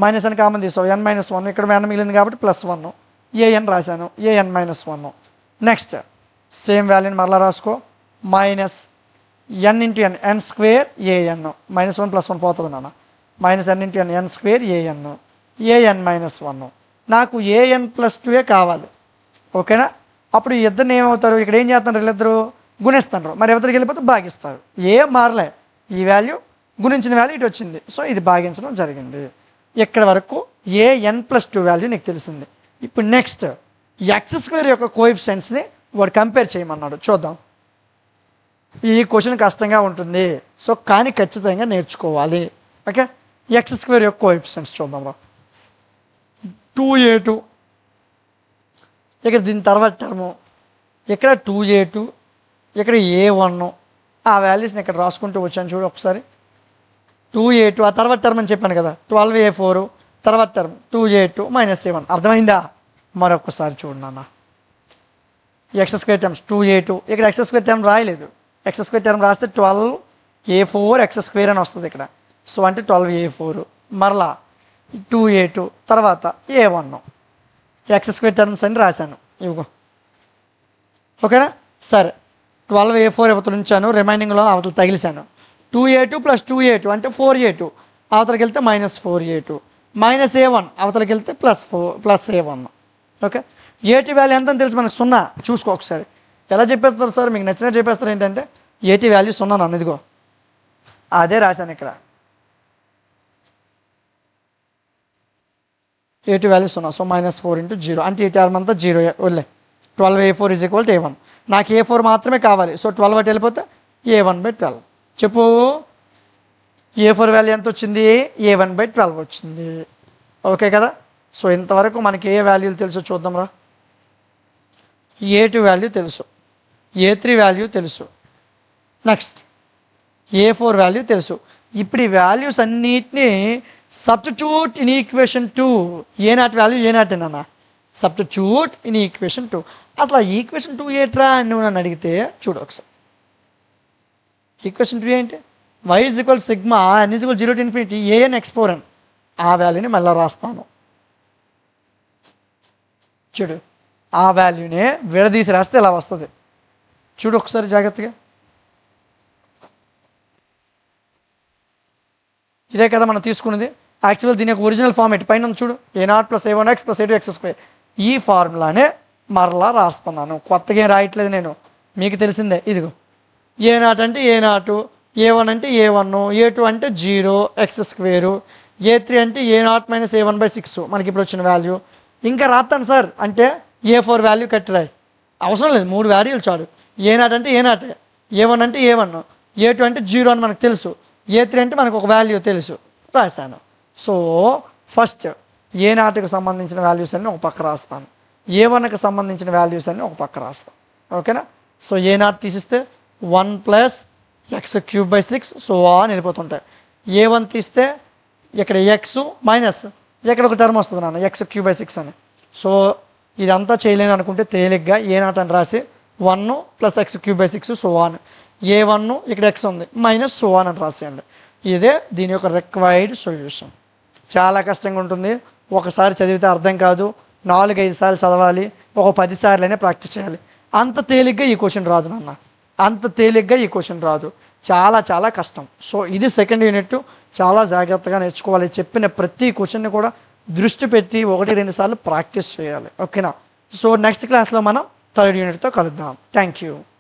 మైనస్ N కామన్ తీసావు, N మైనస్ 1, ఇక్కడ N మిగిలింది కాబట్టి ప్లస్ 1, AN రాశాను, AN మైనస్ 1. నెక్స్ట్ సేమ్ వాల్యూని మరలా రాసుకో, minus N into N, N square AN, minus 1 plus 1 పోతుంది నాన్న, minus N into N square AN minus 1. నాకు AN ప్లస్ 2 కావాలి. ఓకేనా? అప్పుడు ఇద్దరిని ఏమవుతారు, ఇక్కడ ఏం చేస్తున్నారు, వీళ్ళిద్దరు గుణిస్తారు, మరి ఎవరికి వెళ్ళిపోతే భాగిస్తారు. ఏం మారలే, ఈ వాల్యూ గుణించిన వాల్యూ ఇటు వచ్చింది, సో ఇది భాగించడం జరిగింది. ఇక్కడ వరకు AN ప్లస్ 2 వాల్యూ నీకు తెలిసింది. ఇప్పుడు నెక్స్ట్ X² యొక్క కోఎఫిషియెంట్స్ని వాడు కంపేర్ చేయమన్నాడు. చూద్దాం. ఈ క్వశ్చన్ కష్టంగా ఉంటుంది, సో కానీ ఖచ్చితంగా నేర్చుకోవాలి. ఓకే, X² యొక్క కోఎఫిషియెంట్స్ చూద్దాం రా. 2A2, ఇక్కడ దీని తర్వాత టర్ము, ఇక్కడ 2A2, ఇక్కడ A1, ఆ వాల్యూస్ని ఇక్కడ రాసుకుంటూ వచ్చాను చూడు ఒకసారి. 2A2 ఆ తర్వాత టర్మ్ అని చెప్పాను కదా, 12A4 తర్వాత టర్మ్ 2A2 మైనస్ A1. అర్థమైందా? మరొకసారి చూడు నాన్న. X² టర్మ్స్ 2A2, ఇక్కడ X² టర్మ్ రాయలేదు, X² టర్మ్ రాస్తే 12A4 X² అని వస్తుంది ఇక్కడ. సో అంటే 12A4 మరలా 2A2 తర్వాత A1, X² టర్మ్స్ అని రాశాను ఇవిగో. ఓకేనా? సరే, 12A4 అవతల ఉంచాను, రిమైనింగ్లో అవతల తగిలిశాను. 2A2 ప్లస్ 2A2 అంటే 4A2, అవతలకి వెళ్తే మైనస్ 4A2, మైనస్ A1 అవతలకి వెళ్తే ప్లస్ A1. ఓకే, ఏటీ వాల్యూ ఎంత అని తెలిసి మనకు 0. చూసుకో ఒకసారి. ఎలా చెప్పేస్తారు సార్, మీకు నచ్చినట్టు చెప్పేస్తారు. ఏంటంటే ఏటీ వాల్యూ 0 నన్ను, ఇదిగో అదే రాశాను ఇక్కడ. ఏటీ వాల్యూ 0, సో మైనస్ 4 ఇంటూ 0 అంటే ఈ టర్మ్ అంతా 0 వదిలే. 12A4 is equal to A1. నాకు A4 మాత్రమే కావాలి, సో 12 అటు వెళ్ళిపోతే A1/12. చెప్పు, A4 వాల్యూ ఎంత వచ్చింది? A1/12 వచ్చింది. ఓకే కదా? సో ఇంతవరకు మనకి ఏ వాల్యూలు తెలుసు చూద్దాం రా. A2 వాల్యూ తెలుసు, A3 వాల్యూ తెలుసు, నెక్స్ట్ A4 వాల్యూ తెలుసు. ఇప్పుడు ఈ వాల్యూస్ అన్నిటినీ substitute in equation 2. A0 value A0 అన్న, సబ్స్టిట్యూట్ ఇన్ ఈక్వేషన్ 2. అసలు ఈక్వేషన్ 2 ఏట్రా అని నువ్వు నన్ను అడిగితే చూడు ఒకసారి. ఈక్వేషన్ 2 ఏంటి? y is equal sigma n is equal 0 to infinity AN x4n. ఆ వాల్యూని మళ్ళీ రాస్తాను చూడు. ఆ వాల్యూనే విడదీసి రాస్తే ఇలా వస్తుంది చూడు ఒకసారి జాగ్రత్తగా. ఇదే కదా మనం తీసుకున్నది. యాక్చువల్ దీని యొక్క ఒరిజినల్ ఫార్మేట్ పైన చూడు, A0 plus A1x plus A2 x². ఈ ఫార్ములానే మరలా రాస్తున్నాను, కొత్తగా ఏం రాయట్లేదు నేను, మీకు తెలిసిందే. ఇదిగో A0 అంటే A0, A1 అంటే A1, A2 అంటే 0 x², A3 అంటే A0 మైనస్ A1/6 మనకి ఇప్పుడు వచ్చిన వాల్యూ. ఇంకా రాస్తాను సార్ అంటే A4 వాల్యూ కట్టిరాయి, అవసరం లేదు, 3 వాల్యూలు చాలు. A0 అంటే A0, A1 అంటే A1, A2 అంటే 0 అని మనకు తెలుసు, A3 అంటే మనకు ఒక వాల్యూ తెలుసు, రాశాను. సో ఫస్ట్ A0కి సంబంధించిన వాల్యూస్ అన్ని ఒక పక్క రాస్తాను, A1కి సంబంధించిన వాల్యూస్ అన్ని ఒక పక్క రాస్తాను. ఓకేనా? సో A0 తీసిస్తే 1 + x³/6 సో అని వెళ్ళిపోతుంటాయి. A1 తీస్తే ఇక్కడ ఎక్స్ మైనస్ ఇక్కడ ఒక టర్మ్ వస్తుంది నాన్న x³/6 అని. సో ఇదంతా చేయలేను అనుకుంటే తేలిగ్గా A0 అని రాసి 1 + x³/6 సో అని, A1 ఇక్కడ x ఉంది మైనస్ సో అని రాసేయండి. ఇదే దీని యొక్క రిక్వైర్డ్ సొల్యూషన్. చాలా కష్టంగా ఉంటుంది, ఒకసారి చదివితే అర్థం కాదు, 4-5 సార్లు చదవాలి, ఒక 10 సార్లైనా ప్రాక్టీస్ చేయాలి. అంత తేలిగ్గా ఈ క్వశ్చన్ రాదు నాన్న, అంత తేలిగ్గా ఈ క్వశ్చన్ రాదు, చాలా చాలా కష్టం. సో ఇది సెకండ్ యూనిట్, చాలా జాగ్రత్తగా నేర్చుకోవాలి. చెప్పిన ప్రతి క్వశ్చన్ని కూడా దృష్టి పెట్టి 1-2 సార్లు ప్రాక్టీస్ చేయాలి. ఓకేనా? సో నెక్స్ట్ క్లాస్లో మనం థర్డ్ యూనిట్తో కలుద్దాం. Thank you.